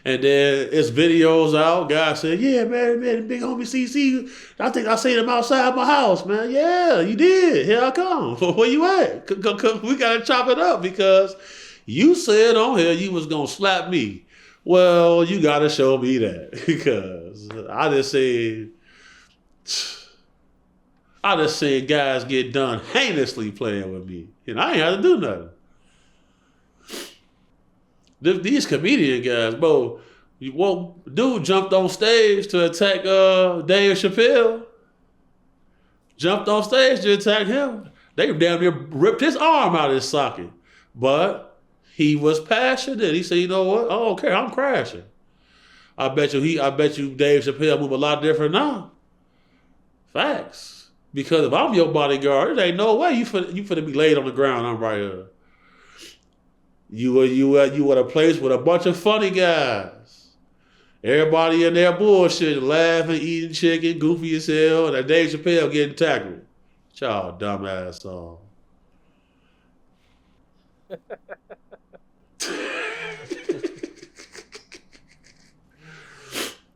And then it's videos out. Guys said, yeah, man, big homie CC. I think I seen him outside my house, man. Yeah, you did. Here I come. Where you at? We gotta chop it up because you said on here you was gonna slap me. Well, you gotta show me that because I just seen guys get done heinously playing with me, and I ain't had to do nothing. These comedian guys, bro. Dude jumped on stage to attack Dave Chappelle. Jumped on stage to attack him. They damn near ripped his arm out of his socket, but he was passionate. He said, "You know what? I don't care. I'm crashing." I bet you Dave Chappelle move a lot different now. Facts. Because if I'm your bodyguard, there ain't no way you finna be laid on the ground. I'm right here. You at a place with a bunch of funny guys. Everybody in there bullshit, laughing, eating chicken, goofy as hell, and that Dave Chappelle getting tackled. Y'all dumbass on.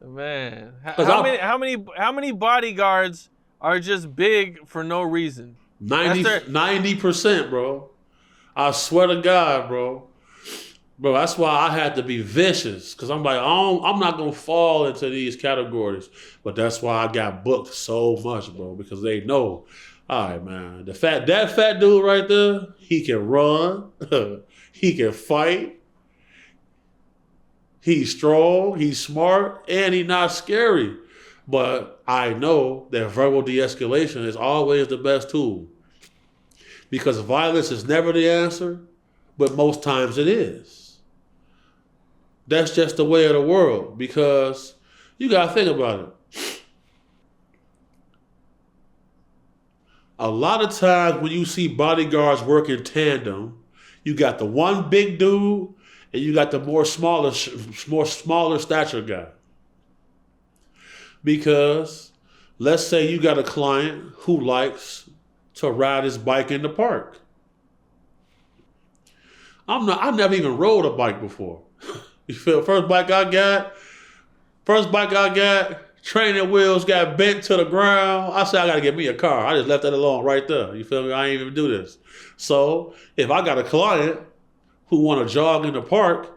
Man, how many bodyguards are just big for no reason? 90%, bro. I swear to God, bro. Bro, that's why I had to be vicious. Because I'm like, I'm not going to fall into these categories. But that's why I got booked so much, bro. Because they know, all right, man. That fat dude right there, he can run. He can fight. He's strong. He's smart. And he's not scary. But I know that verbal de-escalation is always the best tool. Because violence is never the answer, but most times it is. That's just the way of the world, because you got to think about it. A lot of times when you see bodyguards work in tandem, you got the one big dude and you got the more smaller stature guy. Because let's say you got a client who likes to ride his bike in the park. I never even rode a bike before. You feel first bike I got, training wheels got bent to the ground. I said I gotta get me a car. I just left that alone right there. You feel me? I ain't even do this. So if I got a client who wanna jog in the park,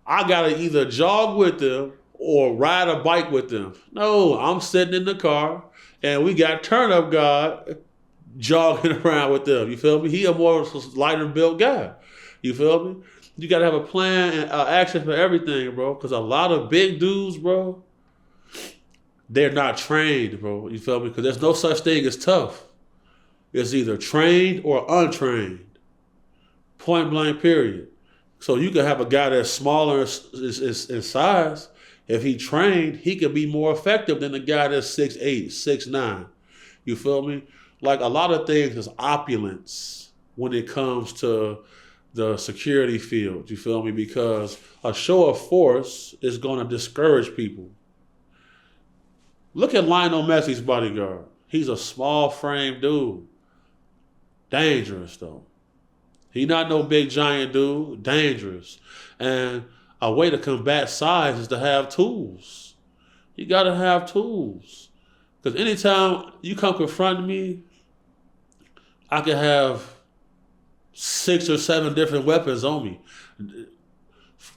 I gotta either jog with them or ride a bike with them. No, I'm sitting in the car and we got Turn Up God jogging around with them. You feel me? He a more lighter built guy. You feel me? You got to have a plan and action for everything, bro. Because a lot of big dudes, bro, they're not trained, bro. You feel me? Because there's no such thing as tough. It's either trained or untrained. Point blank, period. So you can have a guy that's smaller in size. If he trained, he could be more effective than the guy that's 6'8", 6'9". You feel me? Like a lot of things is opulence when it comes to the security field. You feel me? Because a show of force is going to discourage people. Look at Lionel Messi's bodyguard. He's a small frame dude. Dangerous though. He not no big giant dude. Dangerous. And a way to combat size is to have tools. You got to have tools. Because anytime you come confront me, I could have 6 or 7 different weapons on me.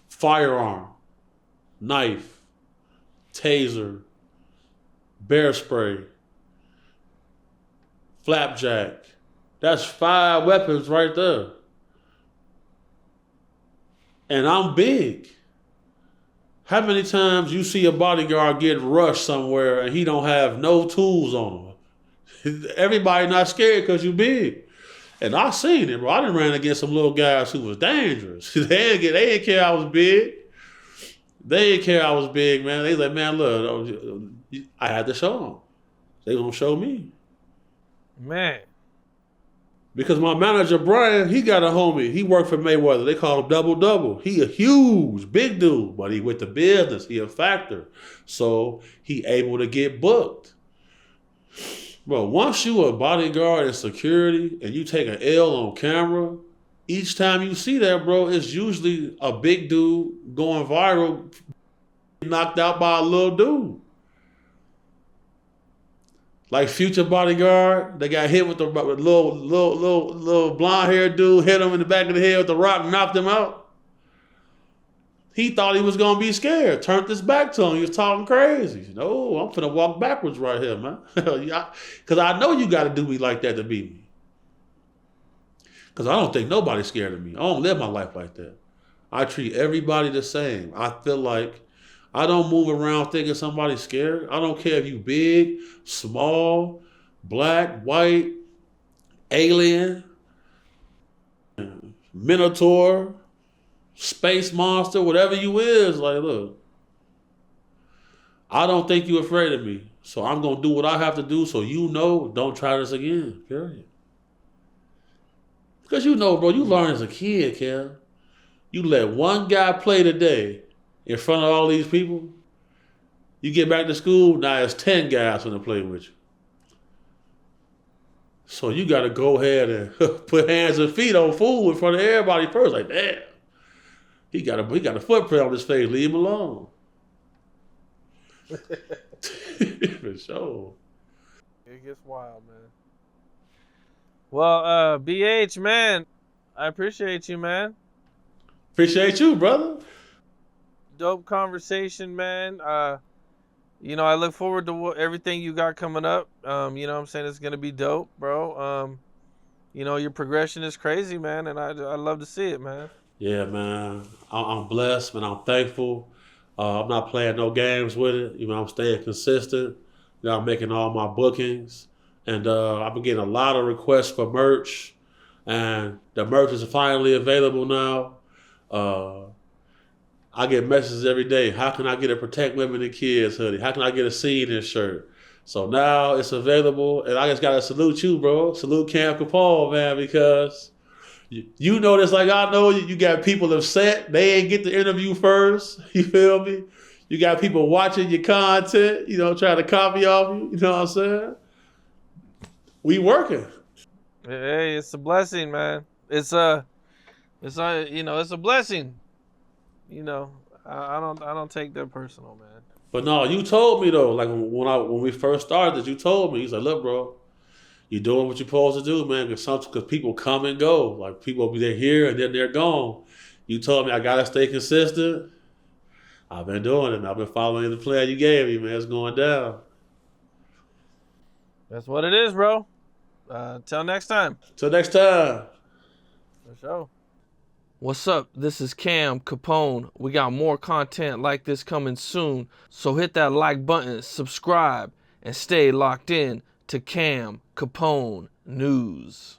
Firearm, knife, taser, bear spray, flapjack. That's 5 weapons right there. And I'm big. How many times you see a bodyguard get rushed somewhere and he don't have no tools on him? Everybody not scared because you big. And I seen it, bro. I done ran against some little guys who was dangerous. They didn't care I was big. They didn't care I was big, man. They like, man, look, I had to show them. They gonna show me. Man. Because my manager, Brian, he got a homie. He worked for Mayweather. They call him Double Double. He a huge, big dude, but he with the business. He a factor. So he able to get booked. Bro, once you a bodyguard and security and you take an L on camera, each time you see that, bro, it's usually a big dude going viral, knocked out by a little dude. Like Future Bodyguard, they got hit with the little blonde haired dude, hit him in the back of the head with the rock, knocked him out. He thought he was gonna be scared, turned his back to him. He was talking crazy. No, I'm finna walk backwards right here, man. Because I know you gotta do me like that to beat me. Because I don't think nobody's scared of me. I don't live my life like that. I treat everybody the same. I feel like I don't move around thinking somebody's scared. I don't care if you big, small, black, white, alien, minotaur, space monster, whatever you is. Like, look, I don't think you're afraid of me. So I'm going to do what I have to do so you know don't try this again, period. Because you know, bro, you learn as a kid, Kel. You let one guy play today in front of all these people, you get back to school, now it's 10 guys going to play with you. So you got to go ahead and put hands and feet on fool in front of everybody first. Like, damn, he got a footprint on his face, leave him alone. For sure. It gets wild, man. Well, BH, man, I appreciate you, man. Appreciate you, brother. Dope conversation, man. You know, I look forward to everything you got coming up. You know what I'm saying? It's going to be dope, bro. You know, your progression is crazy, man, and I love to see it, man. Yeah, man. I'm blessed, man. I'm thankful. I'm not playing no games with it. You know, I'm staying consistent. You know, I'm making all my bookings. And I've been getting a lot of requests for merch. And the merch is finally available now. I get messages every day. How can I get a Protect Women and Kids hoodie? How can I get a See This shirt? So now it's available. And I just got to salute you, bro. Salute Cam Capone, man, because you know this like I know. You got people upset. They ain't get the interview first. You feel me? You got people watching your content, you know, trying to copy off you. You know what I'm saying? We working. Hey, it's a blessing, man. It's a blessing. You know, I don't take that personal, man. But no, you told me though, like when we first started, you told me, you said, look, bro, you doing what you're supposed to do, man, because people come and go. Like people be there here and then they're gone. You told me I gotta stay consistent. I've been doing it. I've been following the plan you gave me, man. It's going down. That's what it is, bro. Till next time. Till next time. For sure. What's up? This is Cam Capone. We got more content like this coming soon. So hit that like button, subscribe, and stay locked in to Cam Capone News.